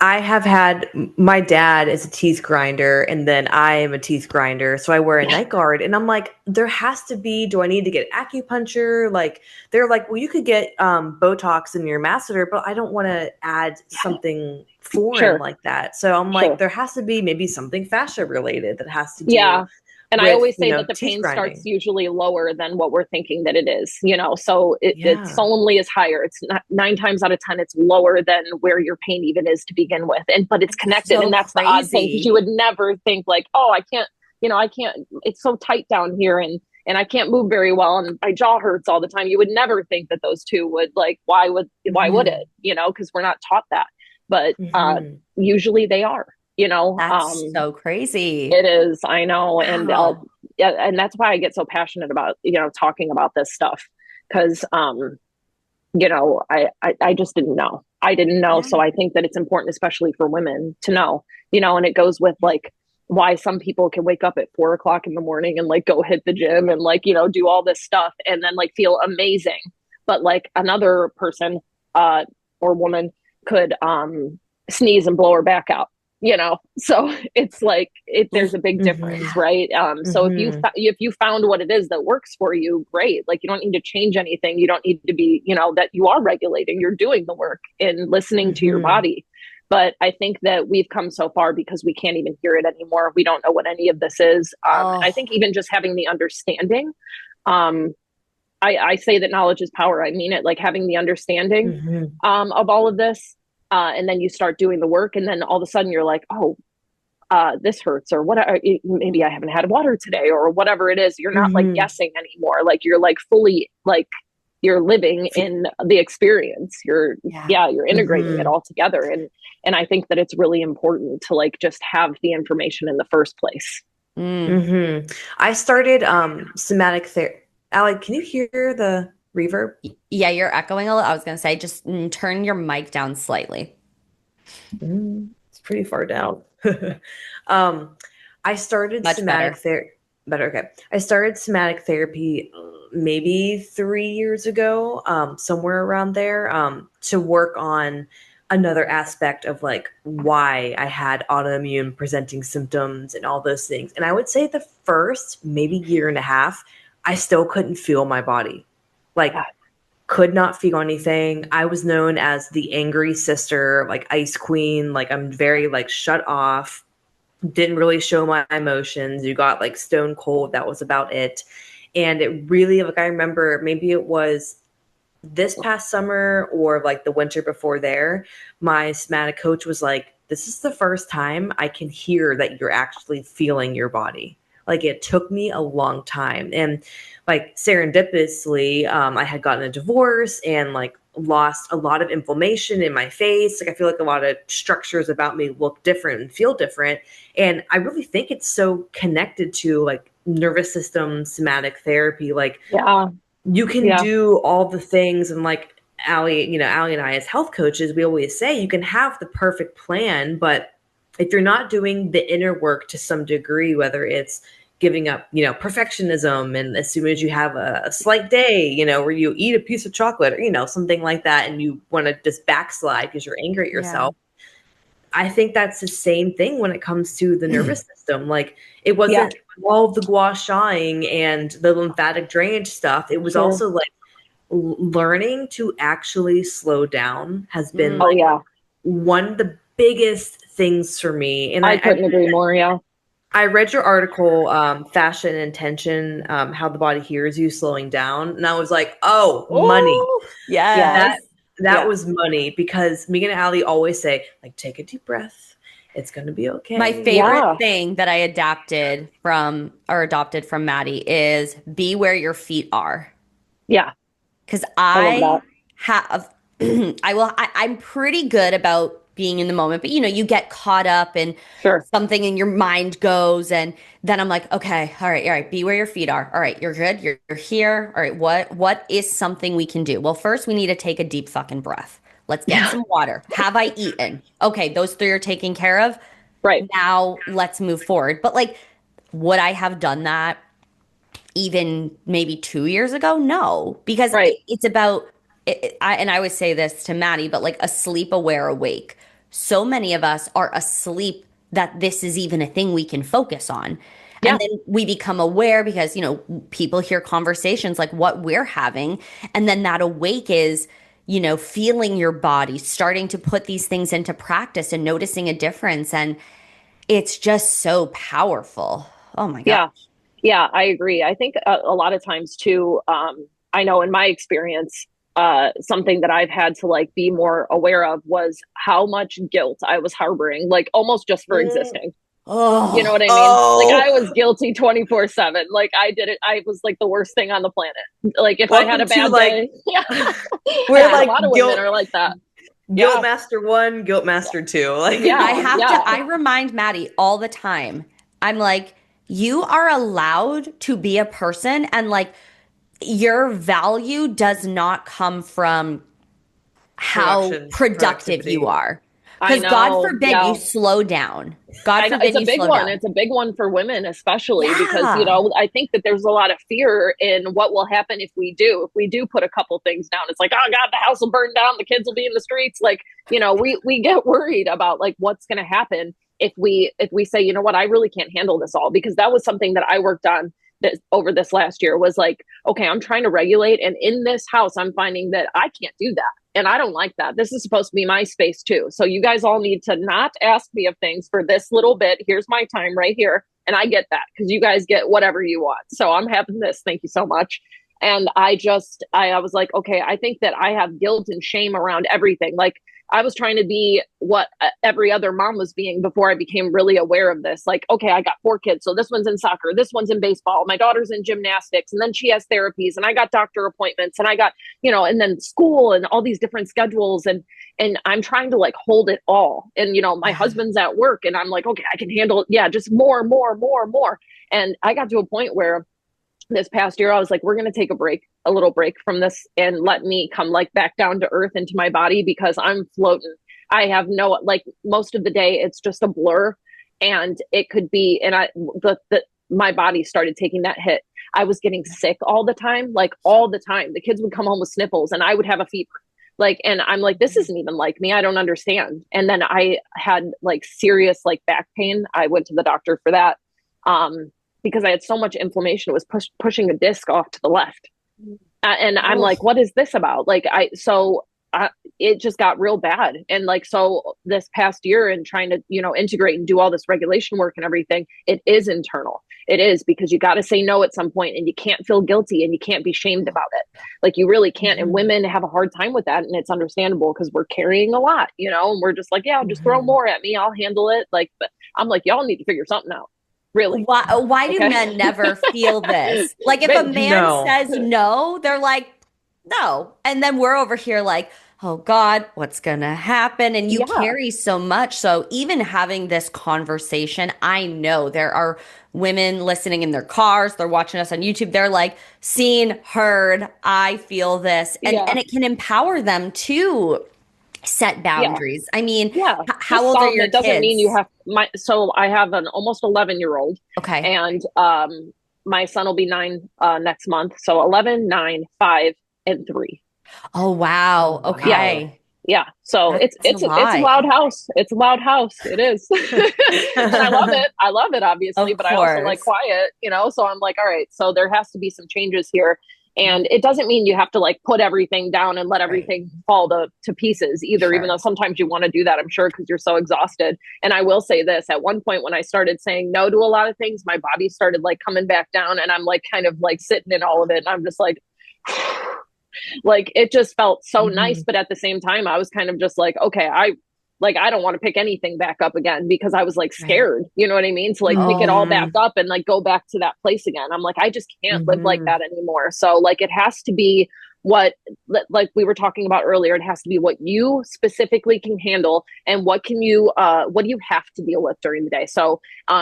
I have had, my dad is a teeth grinder and then I am a teeth grinder. So I wear a night guard and I'm like, there has to be, do I need to get acupuncture? Like they're like, well, you could get Botox in your masseter, but I don't want to add something foreign
Sure.
like that. So I'm like,
Sure.
there has to be maybe something fascia related that has to do
Yeah. And I
with,
always say that the
teeth
pain starts
grinding.
usually lower than what we're thinking that it is, you know, so it
Yeah.
solemnly is higher. It's not 9 times out of 10, it's lower than where your pain even is to begin with. But it's connected.
So
And that's the odd thing, because you
crazy.
would never think like, oh, I can't, you know, I can't, it's so tight down here and I can't move very well and my jaw hurts all the time. You would never think that those two would like, why would
Mhm.
it, you know, because we're not taught that. But
Mhm.
usually they are, you know.
That's so crazy.
It is, I know. And
Wow.
yeah, and that's why I get so passionate about, you know, talking about this stuff, because you know, I just didn't know. I didn't know.
Yeah.
So I think that it's important, especially for women, to know, you know. And it goes with like why some people can wake up at 4 o'clock in the morning and like go hit the gym and like, you know, do all this stuff and then like feel amazing. But like another person or woman could sneeze and blow her back out, you know. So it's like there's a big difference,
Mhm.
right? So
Mhm.
if you found what it is that works for you, great. Like you don't need to change anything. You don't need to be, you know, that you are regulating, you're doing the work and listening to your
Mhm.
body. But I think that we've come so far because we can't even hear it anymore. We don't know what any of this is. I
Oh,
think even just having the understanding, um, I say that knowledge is power. I mean it, like having the understanding
Mhm.
of all of this. And then you start doing the work, and then all of a sudden you're like, oh, this hurts, or what? Maybe I haven't had water today, or whatever it is. You're not like
Mhm.
guessing anymore. Like you're like fully like you're living in the experience.
yeah.
You're integrating it
Mhm.
all together, and I think that it's really important to like just have the information in the first place.
Mm.
Mhm. I started somatic therapy. Allie, can you hear the reverb?
Yeah, you're echoing a little. I was gonna say, just turn your mic down slightly.
It's pretty far down. um, I started
Much
somatic
better.
therapy. Better, okay. I started somatic therapy maybe 3 years ago, somewhere around there, to work on another aspect of like why I had autoimmune presenting symptoms and all those things. And I would say the first maybe year and a half, I still couldn't feel my body. Like
Yeah.
could not feel anything. I was known as the angry sister, like ice queen. Like I'm very like shut off, didn't really show my emotions. You got like stone cold. That was about it. And it really, like I remember maybe it was this past summer or like the winter before there, my somatic coach was like, this is the first time I can hear that you're actually feeling your body. Like it took me a long time. And like serendipitously, I had gotten a divorce and like lost a lot of inflammation in my face. Like I feel like a lot of structures about me look different and feel different. And I really think it's so connected to like nervous system somatic therapy. Like
Yeah.
you can
Yeah.
do all the things and like Allie and I as health coaches, we always say you can have the perfect plan, but if you're not doing the inner work to some degree, whether it's giving up, perfectionism, and as soon as you have a slight day, where you eat a piece of chocolate or, something like that, and you want to just backslide because you're angry at
Yeah.
yourself, I think that's the same thing when it comes to the nervous system. Like it
Yeah.
wasn't all of the gua shaing and the lymphatic drainage stuff. It was
Sure.
also like learning to actually slow down has been
Mm.
Oh
like
yeah.
one of the biggest things for me. And
I couldn't agree more. Yeah.
I read your article, Fascia and Intention, How the Body Hears You Slowing Down. And I was like, oh, money.
Oh,
Yeah.
That
yes.
that
Yeah.
was money because me and Allie always say, like, take a deep breath. It's gonna be
My
okay.
favorite
Yeah.
thing that I adopted from Maddie is be where your feet are.
Yeah.
Because
I love
I
that.
have, I'm pretty good about being in the moment, but you get caught up in
Sure.
something and your mind goes, and then I'm like, okay, all right, be where your feet are. All right, you're good. You're here. All right, what is something we can do? Well, first we need to take a deep fucking breath. Let's get
Yeah.
some water. Have I eaten? Okay, those three are taken care of.
Right.
Now let's move forward. But like, would I have done that even maybe 2 years ago? No, because
Right.
it's about, and I always say this to Maddie, but like asleep, aware, awake. So many of us are asleep that this is even a thing we can focus on. And
Yeah.
then we become aware because, people hear conversations like what we're having. And then that awake is, feeling your body, starting to put these things into practice and noticing a difference. And it's just so powerful. Oh my God.
Yeah. Yeah, I agree. I think a lot of times too, I know in my experience, something that I've had to like be more aware of was how much guilt I was harboring, like almost just for
Mm.
existing. You know
Oh,
what I mean? Like I
Oh,
was guilty 24/7. Like I did it. I was like the worst thing on the planet. Like if I had
welcome
a
to
bad
like
day, yeah, I
we're
think a
like
lot of women are like that.
guilt
Yeah,
master one, guilt master two. Like
I
yeah,
have
yeah,
to, I remind Maddie all the time. I'm like, you are allowed to be a person, and like, your value does not come from how productive you
productivity.
are.
I
Because God
know.
forbid you
Yeah.
slow down. God
I know it's
forbid
a
you
big
slow
one.
down.
It's a big one for women, especially because,
Yeah.
I think that there's a lot of fear in what will happen if we do. If we do put a couple things down, it's like, oh God, the house will burn down, the kids will be in the streets. Like, we get worried about like what's going to happen if we say, you know what, I really can't handle this all, because that was something that I worked on over this last year was like, okay, I'm trying to regulate, and in this house, I'm finding that I can't do that. And I don't like that. This is supposed to be my space too. So you guys all need to not ask me of things for this little bit. Here's my time right here. And I get that because you guys get whatever you want. So I'm having this. Thank you so much. And I was like, okay, I think that I have guilt and shame around everything. Like I was trying to be what every other mom was being before I became really aware of this. Like, okay, I got 4 kids. So this one's in soccer, this one's in baseball, my daughter's in gymnastics, and then she has therapies, and I got doctor appointments, and I got, and then school and all these different schedules. And I'm trying to like hold it all. And, my husband's at work and I'm like, okay, I can handle it. Yeah, just more. And I got to a point where this past year, I was like, we're going to take a little break from this and let me come like back down to earth into my body because I'm floating. I have like most of the day, it's just a blur, and it could be, and my body started taking that hit. I was getting sick all the time. The kids would come home with sniffles and I would have a fever. And I'm like, this isn't even like me. I don't understand. And then I had like serious like back pain. I went to the doctor for that. Because I had so much inflammation, it was pushing a disc off to the left. And I'm like, what is this about? It just got real bad. And so this past year and trying to, integrate and do all this regulation work and everything, it is internal. It is, because you got to say no at some point and you can't feel guilty and you can't be shamed about it. You really can't. And women have a hard time with that. And it's understandable because we're carrying a lot, and we're just like, yeah, just throw more at me. I'll handle it. But I'm like, y'all need to figure something out. Really?
Why do men never feel this? Like if a man says no, they're like, no. And then we're over here like, oh God, what's going to happen? And you carry so much. So even having this conversation, I know there are women listening in their cars. They're watching us on YouTube. They're like, seen, heard, I feel this. And it can empower them to set boundaries. I mean, how old are your kids? It doesn't mean you have
so I have an almost 11-year-old.
Okay.
And my son will be 9 next month. So 11, 9, 5, and 3.
Oh, wow. Okay.
Yeah. So it's a loud house. It's a loud house. It is. And I love it. I love it, obviously, but I also like quiet, so I'm like, all right, so there has to be some changes here. And it doesn't mean you have to like put everything down and let everything fall to pieces either, even though sometimes you want to do that, I'm sure, because you're so exhausted. And I will say this, at one point when I started saying no to a lot of things, my body started like coming back down, and I'm like kind of like sitting in all of it. And I'm just like, like, it just felt so nice. But at the same time, I was kind of just like, okay, I don't want to pick anything back up again because I was like scared, you know what I mean? To like pick it all back up and like go back to that place again. I'm like, I just can't live like that anymore. So like, it has to be what, like we were talking about earlier, it has to be what you specifically can handle and what do you have to deal with during the day. So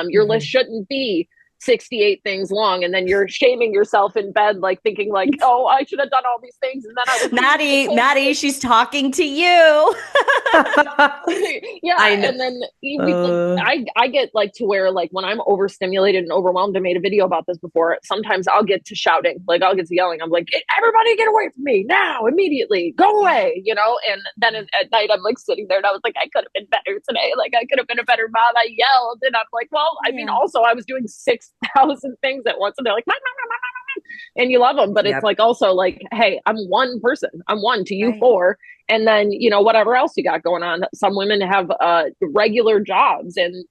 your list shouldn't be 68 things long, and then you're shaming yourself in bed, like thinking like, oh, I should have done all these things. And then I was
Maddie, she's talking to you.
Yeah. And then I get like to where like when I'm overstimulated and overwhelmed, I made a video about this before. Sometimes I'll get to shouting, like I'll get to yelling. I'm like, everybody get away from me now, immediately, go away, And then at night I'm like sitting there and I was like, I could have been better today. Like I could have been a better mom. I yelled and I'm like, well, I mean, also I was doing 6,000 things at once, and they're like, mom, and you love them, but it's like also like, hey, I'm one person. I'm one to you 4, and then whatever else you got going on. Some women have regular jobs and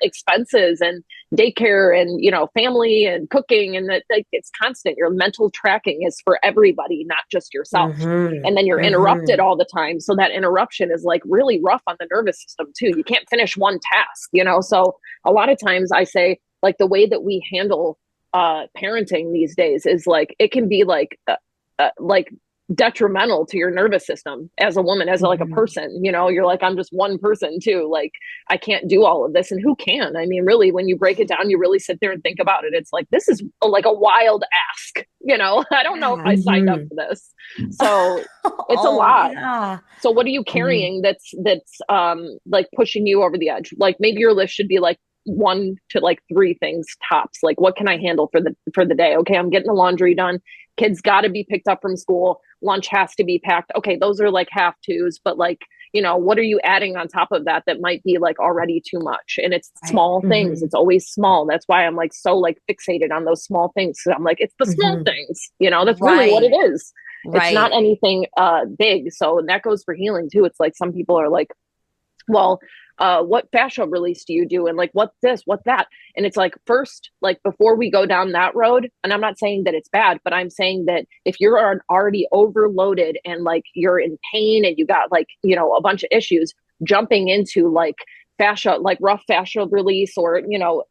expenses and daycare and family and cooking, and that it's constant. Your mental tracking is for everybody, not just yourself. And then you're interrupted all the time, so that interruption is like really rough on the nervous system too. You can't finish one task, so a lot of times I say, like, the way that we handle parenting these days is like, it can be like detrimental to your nervous system as a woman, as like a person, you're like, I'm just one person too. Like, I can't do all of this. And who can? I mean, really, when you break it down, you really sit there and think about it. It's like, this is like a wild ask, I don't know if I signed up for this. So it's a lot. Yeah. So what are you carrying that's like pushing you over the edge? Like maybe your list should be like 1 to like 3 things tops. Like, what can I handle for the day? Okay, I'm getting the laundry done. Kids got to be picked up from school. Lunch has to be packed. Okay, those are like have tos, but like, what are you adding on top of that might be like already too much? And it's small things. It's always small. That's why I'm like so like fixated on those small things. So I'm like, it's the small things, that's really what it is. It's
Right.
not anything big. So, and that goes for healing too. It's like some people are like, well, what fascia release do you do? And like, what this, what that? And it's like, first, like before we go down that road, and I'm not saying that it's bad, but I'm saying that if you're already overloaded and like you're in pain and you got like, you know, a bunch of issues, jumping into like fascia, like rough fascia release or, you know,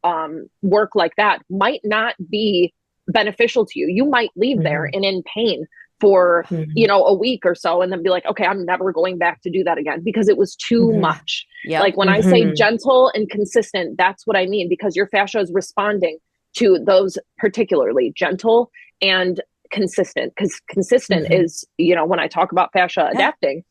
work like that might not be beneficial to you. You might leave there
Mm-hmm.
and in pain for, you
Mm-hmm.
know, a week or so and then be like, okay, I'm never going back to do that again because it was too
Mm-hmm.
much. Like
Yep.
when I say
Mm-hmm.
gentle and consistent, that's what I mean because your fascia is responding to those particularly gentle and consistent. Because consistent
Mm-hmm.
is, you know, when I talk about fascia
Yeah.
adapting,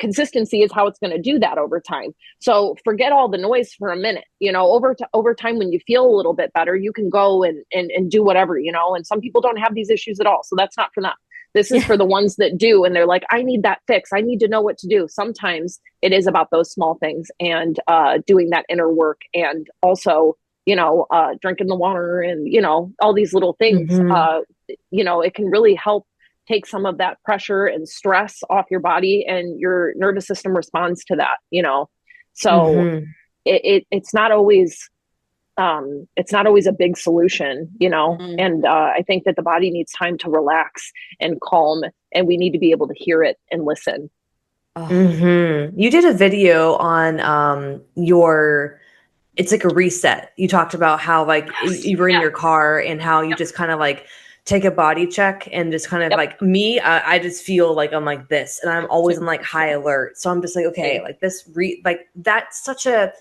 consistency is how it's going to do that over time. So forget all the noise for a minute. You know, over time when you feel a little bit better, you can go and do whatever, you know. And some people don't have these issues at all, so that's not for them. This is
Yeah.
for the ones that do, and they're like, I need that fix. I need to know what to do. Sometimes it is about those small things and doing that inner work, and also, you know, drinking the water, and you know, all these little things.
Mm-hmm.
You know, it can really help take some of that pressure and stress off your body, and your nervous system responds to that. You know, so
Mm-hmm.
it's not always a big solution, you know.
Mm.
And I think that the body needs time to relax and calm, and we need to be able to hear it and listen.
Oh,
Mm-hmm. You did a video on your it's like a reset. You talked about how like
Yes.
you were in
Yeah.
your car and how you
Yep.
just kind of like take a body check and just kind of
Yep.
like me, I just feel like I'm like this and I'm always on
Same.
like high alert. So I'm just like, okay,
Same.
like like that's such a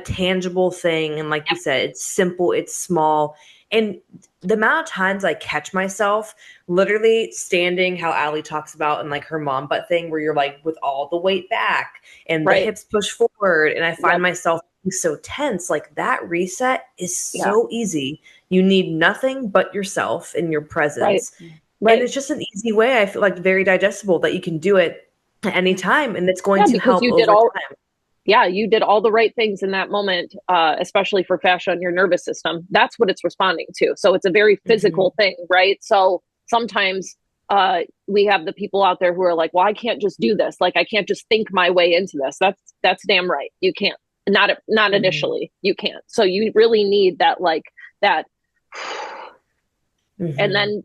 tangible thing. And like you
Yep.
said, it's simple, it's small. And the amount of times I catch myself literally standing how Allie talks about in like her mom butt thing, where you're like with all the weight back and the
Right.
hips push forward. And I find
Yep.
myself so tense. Like that reset is
Yeah.
so easy. You need nothing but yourself and your
Right.
presence. And
Right.
it's just an easy way. I feel like very digestible that you can do it at any
yeah.
time. And it's going
Yeah,
to
because
help
you did
over
all
time.
yeah, you did all the right things in that moment, especially for fascia and your nervous system. That's what it's responding to. So it's a very
Hmm.
physical thing, right? So sometimes we have the people out there who are like, "Well, I can't just do this. Like, I can't just think my way into this." That's damn right. You can't. Not
Hmm.
initially. You can't. So you really need that like that
Hmm.
and then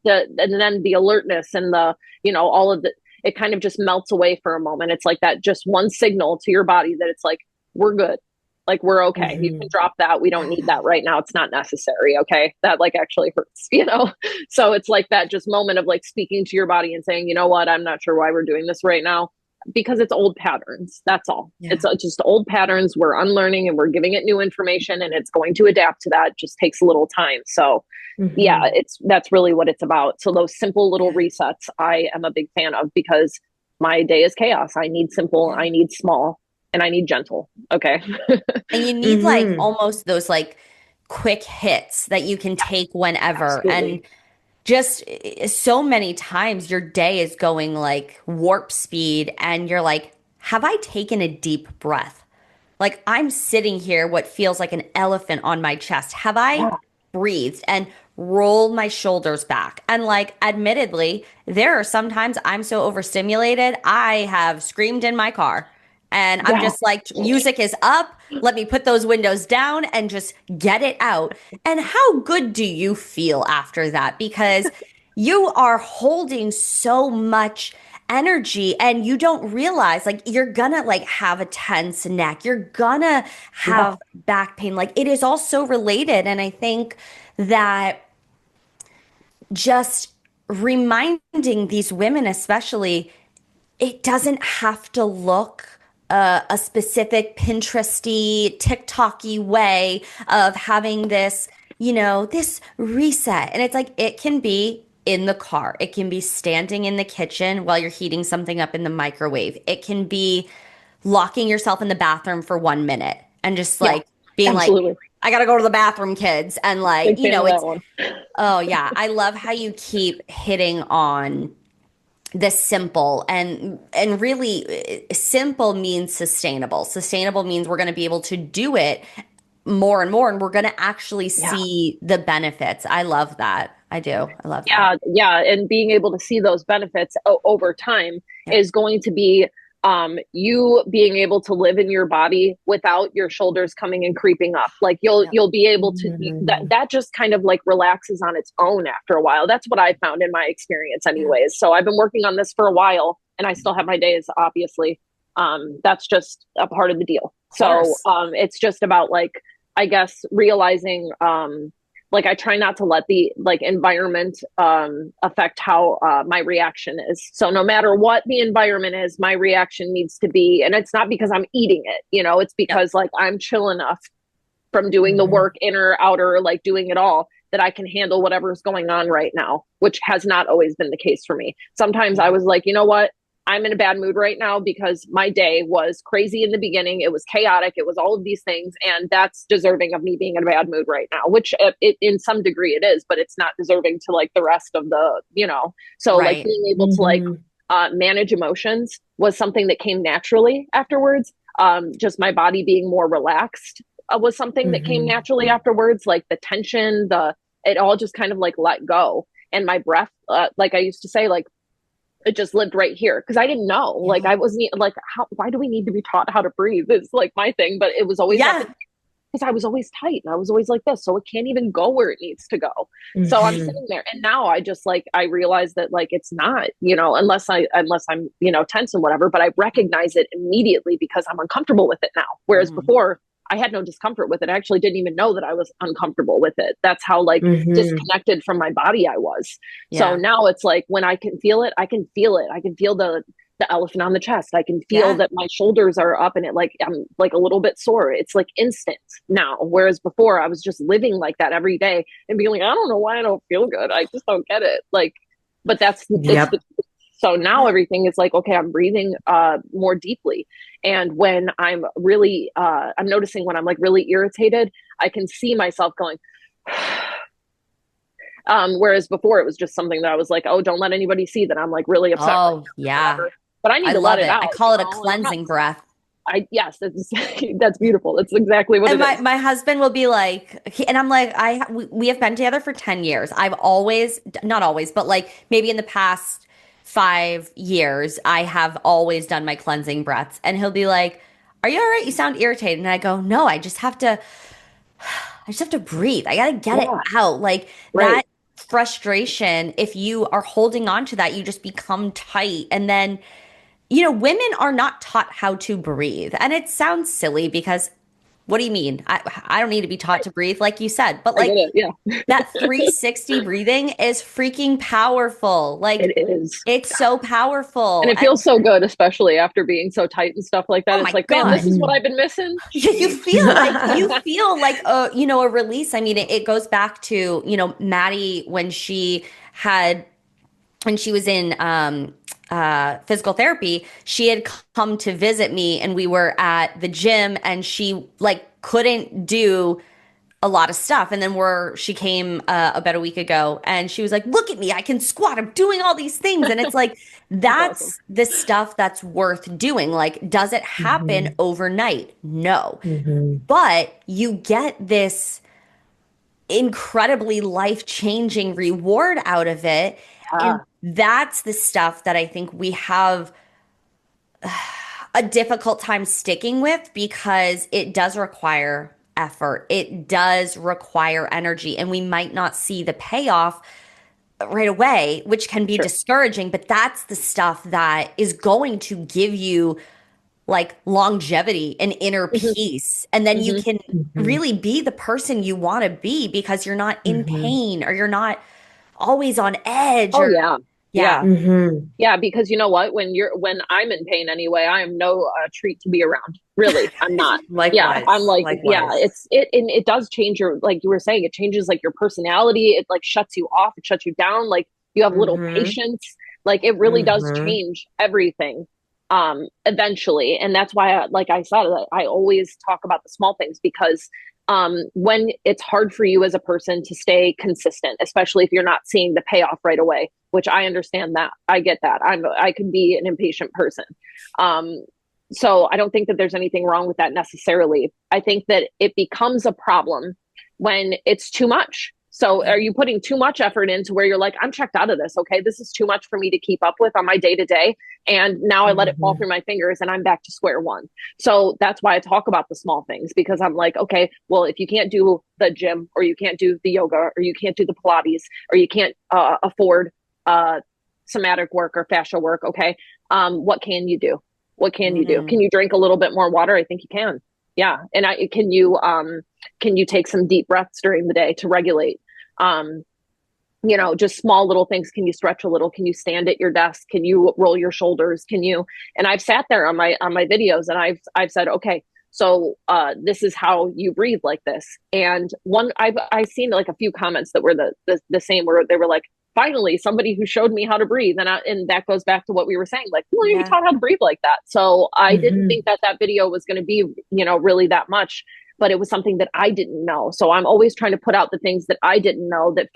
the alertness and the, you know, all of the, it kind of just melts away for a moment. It's like that just one signal to your body that it's like, we're good, like we're okay, you can
Hmm.
drop that, we don't need that right now, it's not necessary, okay, that like actually hurts, you know. So it's like that just moment of like speaking to your body and saying, you know what, I'm not sure why we're doing this right now, because it's old patterns. That's all.
Yeah.
It's just old patterns. We're unlearning and we're giving it new information, and it's going to adapt to that. It just takes a little time. So yeah,
Hmm.
that's really what it's about. So those simple little
Yeah.
resets I am a big fan of, because my day is chaos. I need simple,
Yeah.
I need small, and I need gentle. Okay.
And you need like
Hmm.
almost those like quick hits that you can take whenever. And
Absolutely.
just so many times your day is going like warp speed and you're like, have I taken a deep breath? Like I'm sitting here, what feels like an elephant on my chest. Have I
Yeah.
breathed and rolled my shoulders back? And like, admittedly, there are sometimes I'm so overstimulated, I have screamed in my car. And I'm
Yeah.
just like, music is up. Let me put those windows down and just get it out. And how good do you feel after that? Because you are holding so much energy and you don't realize like you're gonna like have a tense neck, you're gonna
Yeah.
have back pain, like it is all so related. And I think that just reminding these women especially, it doesn't have to look a specific Pinteresty, TikToky way of having this, you know, this reset. And it's like, it can be in the car. It can be standing in the kitchen while you're heating something up in the microwave. It can be locking yourself in the bathroom for 1 minute and just
Yeah.
like being like,
Absolutely.
I gotta go to the bathroom, kids. And like,
Big
you
fan
know,
of that
it's,
one.
oh yeah, I love how you keep hitting on the simple. And really simple means sustainable. Sustainable means we're going to be able to do it more and more and we're going to actually
Yeah.
see the benefits. I love that. I do. I love
Yeah,
that.
yeah, and being able to see those benefits over time
Yep.
is going to be you being able to live in your body without your shoulders coming and creeping up. Like
Yep.
you'll be able to
Mhm.
that just kind of like relaxes on its own after a while. That's what I found in my experience
Yeah.
anyways. So I've been working on this for a while and I still have my days, obviously. That's just a part of the deal.
Of
So
course.
it's just about like I guess realizing like I try not to let the like environment affect how my reaction is. So no matter what the environment is, my reaction needs to be, and it's not because I'm eating it, you know, it's
Yep.
because like I'm chill enough from doing the
Mhm.
work, inner, outer, like doing it all, that I can handle whatever's going on right now, which has not always been the case for me. Sometimes I
Yeah.
was like, you know what? I'm in a bad mood right now because my day was crazy in the beginning. It was chaotic. It was all of these things. And that's deserving of me being in a bad mood right now, which in some degree it is, but it's not deserving to like the rest of the, you know, so like
Right.
being able to like
Mhm.
manage emotions was something that came naturally afterwards. Just my body being more relaxed was something that came
Mhm.
naturally afterwards. Like the tension, it all just kind of like let go. And my breath, like I used to say, like it just lived right here because I didn't know. Like
Yeah.
I wasn't like, how? Why do we need to be taught how to breathe? It's like my thing, but it was always up
Yeah.
in because I was always tight and I was always like this, so it can't even go where it needs to go. So I'm
Mhm.
sitting there, and now I just like I realize that like it's not, you know, unless I'm you know tense and whatever, but I recognize it immediately because I'm uncomfortable with it now. Whereas
Mhm.
before I had no discomfort with it. I actually didn't even know that I was uncomfortable with it. That's how like
Mhm.
disconnected from my body I was. So
Yeah.
now it's like when I can feel it, I can feel it. I can feel the elephant on the chest. I can feel
Yeah.
that my shoulders are up and it like I'm like a little bit sore. It's like instant now. Whereas before I was just living like that every day and being like, I don't know why I don't feel good. I just don't get it. Like, but it's
Yep.
the so now
Yeah.
everything is like, okay, I'm breathing more deeply. And when I'm noticing when I'm like really irritated, I can see myself going, whereas before it was just something that I was like, oh, don't let anybody see that I'm like really upset right
Oh,
now or
yeah.
whatever. But I need
I
to let
love
it
it. I
out, you
call it a
know. And I'm not.
cleansing breath.
Yes, that's that's beautiful. That's exactly what
And
it
my
is.
my husband will be like, and I'm like, we have been together for 10 years. I've always, not always, but like maybe in the past 5 years, I have always done my cleansing breaths. And he'll be like, "Are you all right? You sound irritated." And I go, "No, I just have to breathe. I gotta get it
Yeah,
out." Like
right.
that frustration, if you are holding on to that, you just become tight. And then, women are not taught how to breathe. And it sounds silly because what do you mean? I don't need to be taught
Right.
to breathe, like you said, but
I get
like
it. Yeah,
that 360 breathing is freaking powerful. Like
it is.
it's so
And
powerful.
it
And
feels so good, especially after being so tight and stuff like that.
oh
It's
my
like, man, this
God.
is what
Mhm.
I've been missing.
You
Sheesh.
feel like a release. I mean, it goes back to, Maddy when she was in physical therapy, she had come to visit me and we were at the gym and she like couldn't do a lot of stuff. And then she came about a week ago and she was like, "Look at me, I can squat. I'm doing all these things." And it's like,
That's awesome.
that's the stuff that's worth doing. Like, does it happen
Mhm.
overnight? No.
Mhm.
But you get this incredibly life-changing reward out of it. And
Yeah.
that's the stuff that I think we have a difficult time sticking with because it does require effort. It does require energy, and we might not see the payoff right away, which can be
Sure.
discouraging, but that's the stuff that is going to give you like longevity and inner
Hmm.
peace. And then you
Hmm.
can
Mhm.
really be the person you want to be because you're not in
Mhm.
pain or you're not always on edge
Oh
or,
yeah.
yeah.
Yeah.
Mhm.
Yeah, because you know what? When I'm in pain anyway, I am no treat to be around. Really, I'm not. Yeah, I'm
Likewise.
like, yeah,
Likewise.
and it does change your like you were saying, it changes like your personality. It like shuts you off, it shuts you down. Like you have little
Mhm.
patience. Like it really does
Mhm.
change everything eventually. And that's why like I said, I always talk about the small things because when it's hard for you as a person to stay consistent, especially if you're not seeing the payoff right away, which I understand that. I get that. I can be an impatient person. Um, so I don't think that there's anything wrong with that necessarily. I think that it becomes a problem when it's too much. So are you putting too much effort into where you're like, I'm checked out of this. Okay. This is too much for me to keep up with on my day to day. And now I let it fall through my fingers and I'm back to square one. So that's why I talk about the small things, because I'm like, okay, well, if you can't do the gym, or you can't do the yoga, or you can't do the Pilates, or you can't afford somatic work or fascia work. Okay. What can you do? What can you do? Can you drink a little bit more water? I think you can. Yeah. And can you take some deep breaths during the day to regulate? Just small little things. Can you stretch a little? Can you stand at your desk? Can you roll your shoulders? And I've sat there on my videos and I've said, okay, so this is how you breathe like this. And I've seen like a few comments that were the same, where they were like, finally somebody who showed me how to breathe. And that goes back to what we were saying, like, who are you taught how to breathe like that? So I didn't think that video was going to be, really that much, but it was something that I didn't know. So I'm always trying to put out the things that I didn't know that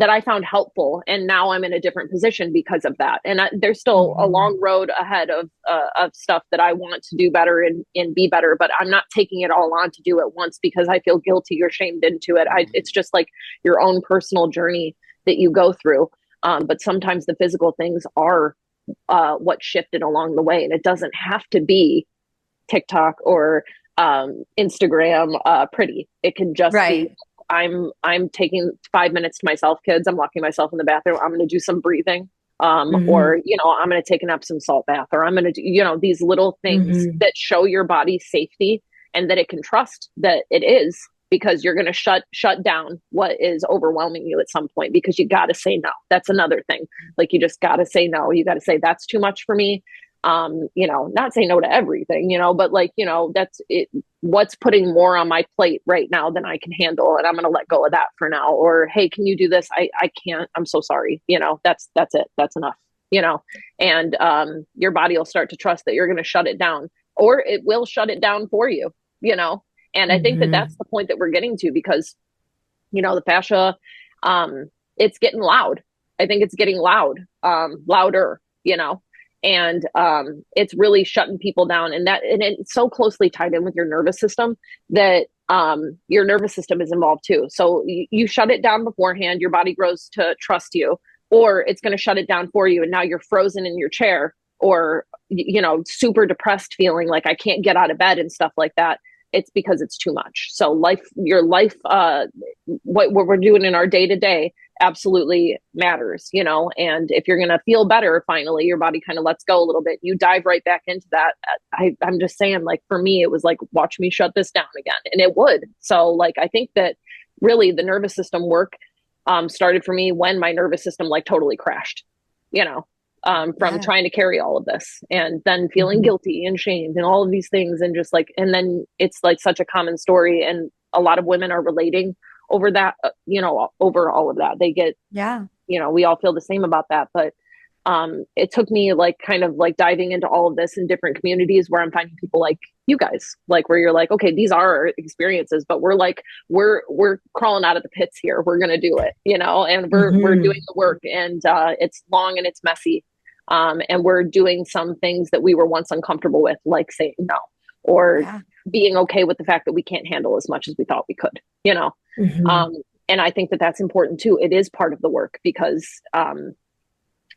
I found helpful. And now I'm in a different position because of that. And there's still a long road ahead of stuff that I want to do better and be better, but I'm not taking it all on to do at once because I feel guilty or shamed into it. It's just like your own personal journey that you go through. But sometimes the physical things are what shifted along the way. And it doesn't have to be TikTok or Instagram pretty. It can just be, I'm taking 5 minutes to myself, kids. I'm locking myself in the bathroom. I'm going to do some breathing. Or, I'm going to take an Epsom salt bath, or I'm going to do, these little things that show your body safety and that it can trust that it is, because you're going to shut down what is overwhelming you at some point, because you got to say no. That's another thing. Like, you just got to say no. You got to say, that's too much for me. Not say no to everything, but like, that's it. What's putting more on my plate right now than I can handle. And I'm going to let go of that for now. Or, hey, can you do this? I can't, I'm so sorry. That's it. That's enough, and, your body will start to trust that you're going to shut it down, or it will shut it down for you, and I think that that's the point that we're getting to, because, the fascia, it's getting loud. I think it's getting louder, and it's really shutting people down, and it's so closely tied in with your nervous system that your nervous system is involved too. So you shut it down beforehand, your body grows to trust you, or it's going to shut it down for you. And now you're frozen in your chair, or, super depressed, feeling like I can't get out of bed and stuff like that. It's because it's too much. So your life, what we're doing in our day to day absolutely matters, and if you're going to feel better, finally, your body kind of lets go a little bit. You dive right back into that. I'm just saying, like, for me, it was like, watch me shut this down again. And it would. So like, I think that really the nervous system work started for me when my nervous system like totally crashed, from trying to carry all of this, and then feeling guilty and shamed and all of these things. And just like, and then it's like such a common story. And a lot of women are relating over that, over all of that. They get, we all feel the same about that. But it took me like kind of like diving into all of this in different communities where I'm finding people like you guys, like, where you're like, okay, these are our experiences, but we're like, we're crawling out of the pits here. We're going to do it, and we're doing the work, and it's long and it's messy. And we're doing some things that we were once uncomfortable with, like saying no, or being okay with the fact that we can't handle as much as we thought we could, and I think that that's important too. It is part of the work, because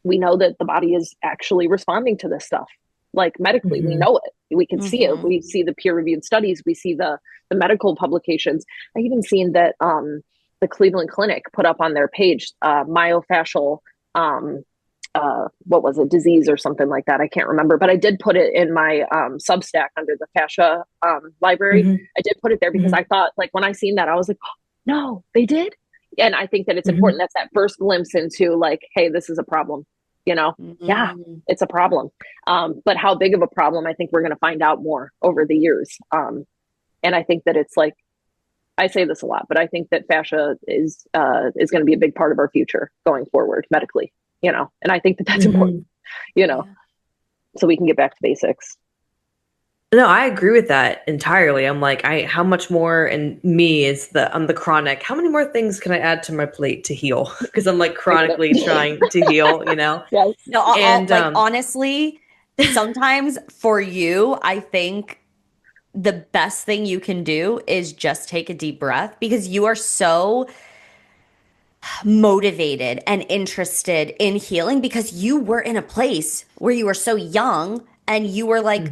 we know that the body is actually responding to this stuff. Like, medically, we know it. We can see it. We see the peer-reviewed studies. We see the medical publications. I even seen that the Cleveland Clinic put up on their page myofascial, what was it, disease or something like that. I can't remember, but I did put it in my Substack under the fascia library. I did put it there because I thought, like, when I seen that, I was like, oh, no, they did. And I think that it's important. That's that first glimpse into like, hey, this is a problem, yeah, it's a problem. But how big of a problem, I think we're going to find out more over the years. And I think that it's like, I say this a lot, but I think that fascia is going to be a big part of our future going forward medically, and I think that that's important, so we can get back to basics.
No, I agree with that entirely. I'm like, how much more in me is I'm the chronic. How many more things can I add to my plate to heal? Because I'm like chronically trying to heal,
Yes.
No, and like, honestly, sometimes for you, I think the best thing you can do is just take a deep breath, because you are so motivated and interested in healing because you were in a place where you were so young and you were like,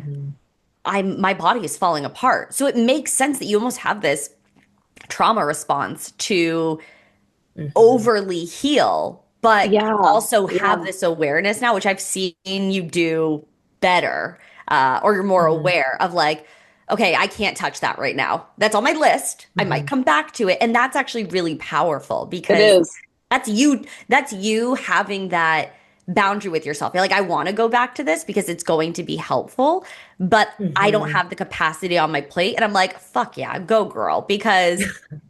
Mm-hmm.
my body is falling apart. So it makes sense that you almost have this trauma response to
Mm-hmm.
overly heal, but you
Yeah.
also have
Yeah.
this awareness now, which I've seen you do better, or you're more
Mm-hmm.
aware of like, okay, I can't touch that right now. That's on my list. I might
Mm-hmm.
come back to it. And that's actually really powerful
It
because
is.
that's you having that boundary with yourself. You're like, I want to go back to this because it's going to be helpful, but I don't
Mm-hmm.
have the capacity on my plate. And I'm like, fuck yeah, go girl. Because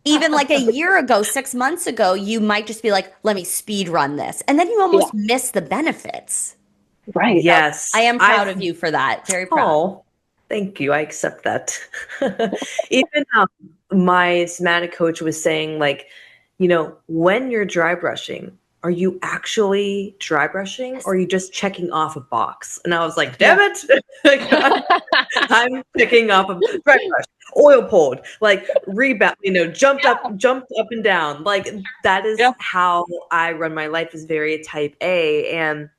even like a year ago, 6 months ago, you might just be like, let me speed run this. And then you
Yeah.
almost miss the benefits.
Right.
So I
Yes,
am proud of
I've.
you for that. Very proud.
Oh, thank you. I accept that. Even my somatic coach was saying, like, when you're dry brushing, are you actually dry brushing or are you just checking off a box? And I was like, damn
Yeah.
it. Like, I'm picking up a dry brush, oil pulled, like rebound, jumped up and down. Like that is
Yeah.
how I run my life is very type A. And,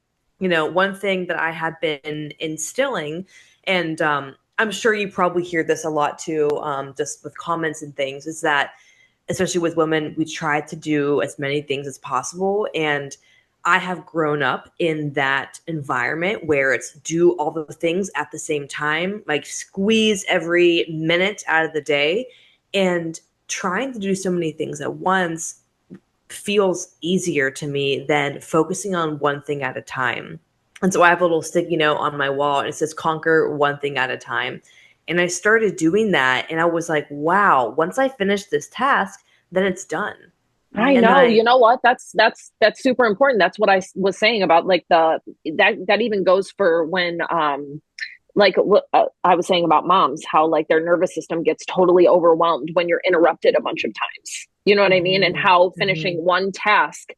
one thing that I have been instilling, and I'm sure you probably hear this a lot too, just with comments and things, is that especially with women, we try to do as many things as possible. And I have grown up in that environment where it's do all the things at the same time, like squeeze every minute out of the day. And trying to do so many things at once feels easier to me than focusing on one thing at a time. And so I have a little sticky note on my wall and it says conquer one thing at a time. And I started doing that and I was like, wow, once I finish this task, then it's done.
I
And then
know.
I
You know what? That's super important. That's what I was saying about like that even goes for when like what I was saying about moms, how like their nervous system gets totally overwhelmed when you're interrupted a bunch of times. You know what I mean? And
Mhm,
how
mhm,
finishing one task,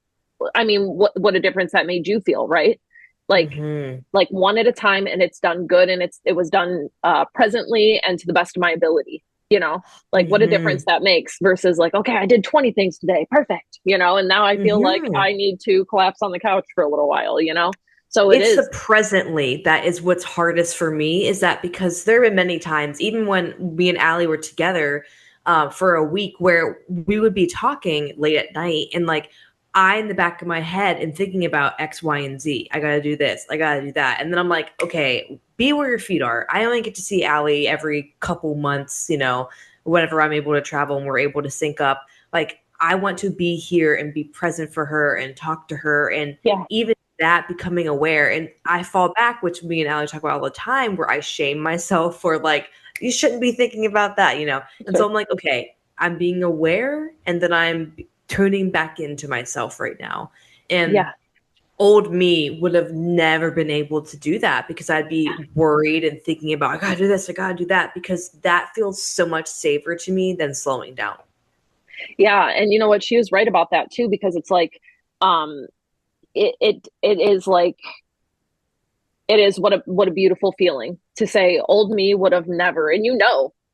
I mean, what a difference that made you feel, right? Like
mhm,
like one at a time, and it's done good, and it was done presently and to the best of my ability. You know, like what a difference
mhm,
that makes versus like, okay, I did 20 things today, perfect. And now I feel like
mhm.
I need to collapse on the couch for a little while. So it
It's the
is.
presently that is what's hardest for me, is that because there have been many times, even when me and Allie were together for a week, where we would be talking late at night and like I in the back of my head and thinking about X, Y, and Z. I gotta do this, I gotta do that. And then I'm like, okay, be where your feet are. I only get to see Allie every couple months, whenever I'm able to travel and we're able to sync up. Like I want to be here and be present for her and talk to her, and
Yeah.
even that becoming aware. And I fall back, which me and Allie talk about all the time, where I shame myself for like, you shouldn't be thinking about that. And so I'm like, okay, I'm being aware and then I'm tuning back into myself right now. And
Yeah.
old me would have never been able to do that because I'd be worried and thinking about, I gotta do this, I gotta do that, because that feels so much safer to me than slowing down.
Yeah. And you know what? She was right about that too, because it's like, um, it is like, it is what a beautiful feeling to say old me would have never, and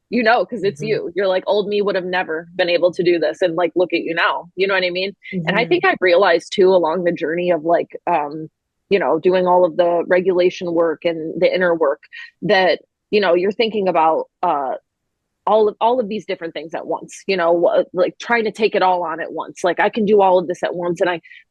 because it's
Hmm.
you're like old me would have never been able to do this, and like look at you now, you know what I mean? And I think
Hmm.
I've realized too along the journey of like doing all of the regulation work and the inner work, that you're thinking about all of these different things at once, like trying to take it all on at once, like I can do all of this at once,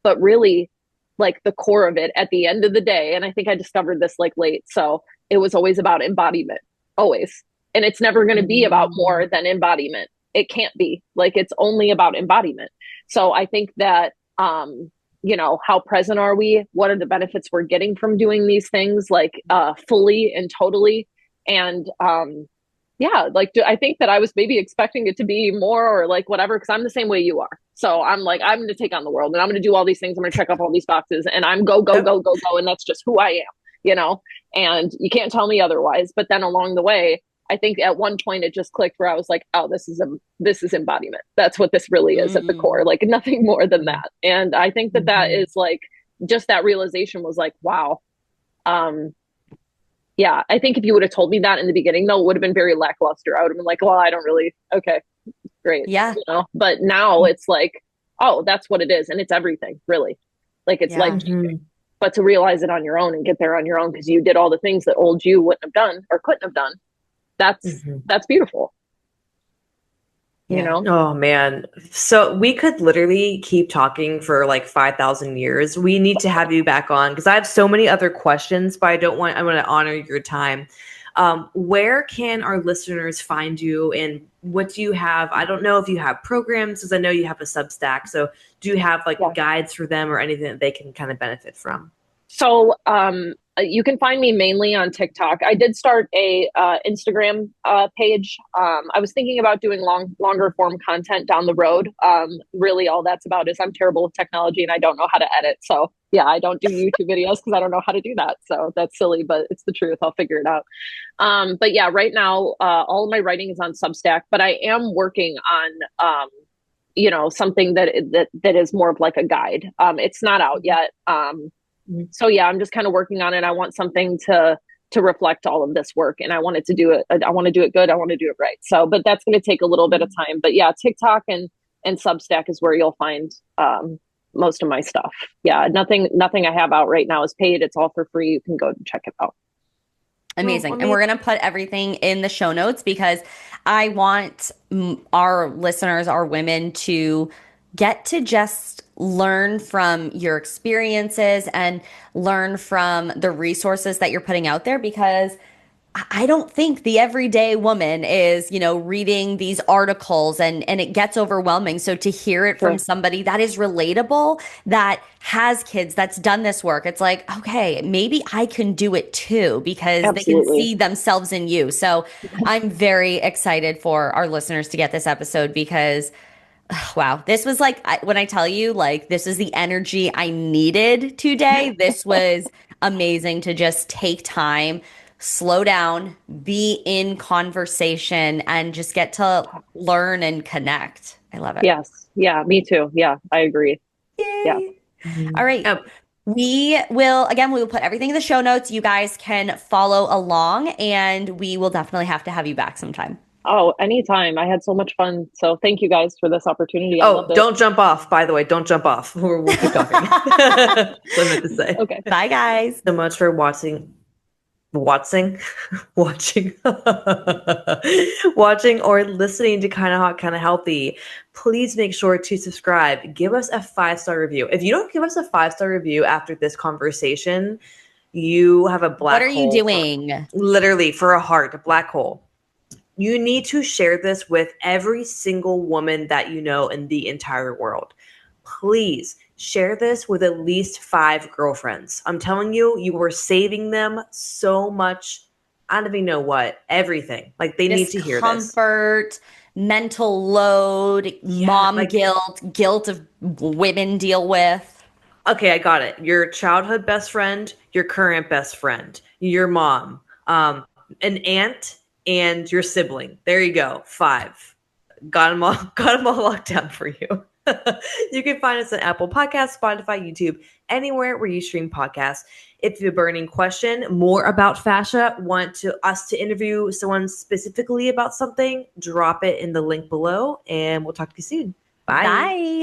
but really, like the core of it at the end of the day, and I think I discovered this like late, so it was always about embodiment, always. And it's never going to be about more than embodiment. It can't be, like it's only about embodiment. So I think that how present are we, what are the benefits we're getting from doing these things, like fully and totally. And yeah, like I think that I was maybe expecting it to be more or like whatever, because I'm the same way you are. So I'm like, I'm going to take on the world and I'm going to do all these things. I'm going to check off all these boxes and I'm go, go,
Yep.
go, go, go. And that's just who I am. And you can't tell me otherwise. But then along the way, I think at one point it just clicked where I was like, oh, this is embodiment. That's what this really is at the core,
Mm.
like nothing more than that. And I think that
Hmm.
is like, just that realization was like, wow. Um, yeah, I think if you would have told me that in the beginning, though, it would have been very lackluster. I would have been like, well, I don't really, okay, great.
Yeah.
But now it's like, oh, that's what it is. And it's everything, really. Like it's
Yeah.
life changing. But to realize it on your own and get there on your own because you did all the things that old you wouldn't have done or couldn't have done, that's beautiful. You
Yeah.
know?
Oh man. So we could literally keep talking for like 5,000 years. We need to have you back on because I have so many other questions, but I want to honor your time. Where can our listeners find you and what do you have? I don't know if you have programs because I know you have a Substack. So do you have like
Yeah.
guides for them or anything that they can kind of benefit from?
So you can find me mainly on TikTok. I did start a Instagram page. I was thinking about doing longer form content down the road. Really, all that's about is I'm terrible with technology and I don't know how to edit. So yeah, I don't do YouTube videos because I don't know how to do that. So that's silly, but it's the truth. I'll figure it out. But yeah, right now all of my writing is on Substack, but I am working on something that is more of like a guide. It's not out yet. So yeah, I'm just kind of working on it. I want something to reflect all of this work, and I want to do it good. I want to do it right. So, but that's going to take a little bit of time. But yeah, TikTok and Substack is where you'll find most of my stuff. Yeah, nothing I have out right now is paid. It's all for free. You can go and check it out.
Amazing. And we're going to put everything in the show notes because I want our listeners, our women, to get to just learn from your experiences and learn from the resources that you're putting out there because I don't think the everyday woman is, reading these articles and it gets overwhelming. So to hear it from somebody that is relatable, that has kids, that's done this work, it's like, okay, maybe I can do it too because they can see themselves in you. So I'm very excited for our listeners to get this episode because wow, this was like when I tell you, like, this is the energy I needed today. This was amazing to just take time, slow down, be in conversation, and just get to learn and connect. I love it.
Yes. Yeah, me too. Yeah, I agree. Yeah.
Yay. All right. We will put everything in the show notes. You guys can follow along, and we will definitely have to have you back sometime.
Oh, anytime. I had so much fun. So thank you guys for this opportunity. I loved it.
Don't jump off, by the way. Don't jump off. We'll keep talking. That's what I meant to say.
Okay.
Bye, guys.
So much for watching, watching or listening to Kind of Hot, Kind of Healthy. Please make sure to subscribe. Give us a 5-star review. If you don't give us a 5-star review after this conversation, you have a black hole.
What are you doing?
Literally for a heart, a black hole. You need to share this with every single woman that you know in the entire world. Please share this with at least 5 girlfriends. I'm telling you, you are saving them so much. I don't even know what. Everything. Like they need to hear this.
Discomfort, mental load, mom guilt of women deal with.
Okay, I got it. Your childhood best friend, your current best friend, your mom, an aunt, and your sibling. There you go. 5. Got them all locked down for you. You can find us on Apple Podcasts, Spotify, YouTube, anywhere where you stream podcasts. If you have a burning question more about fascia, want us to interview someone specifically about something, drop it in the link below, and we'll talk to you soon. Bye.
Bye.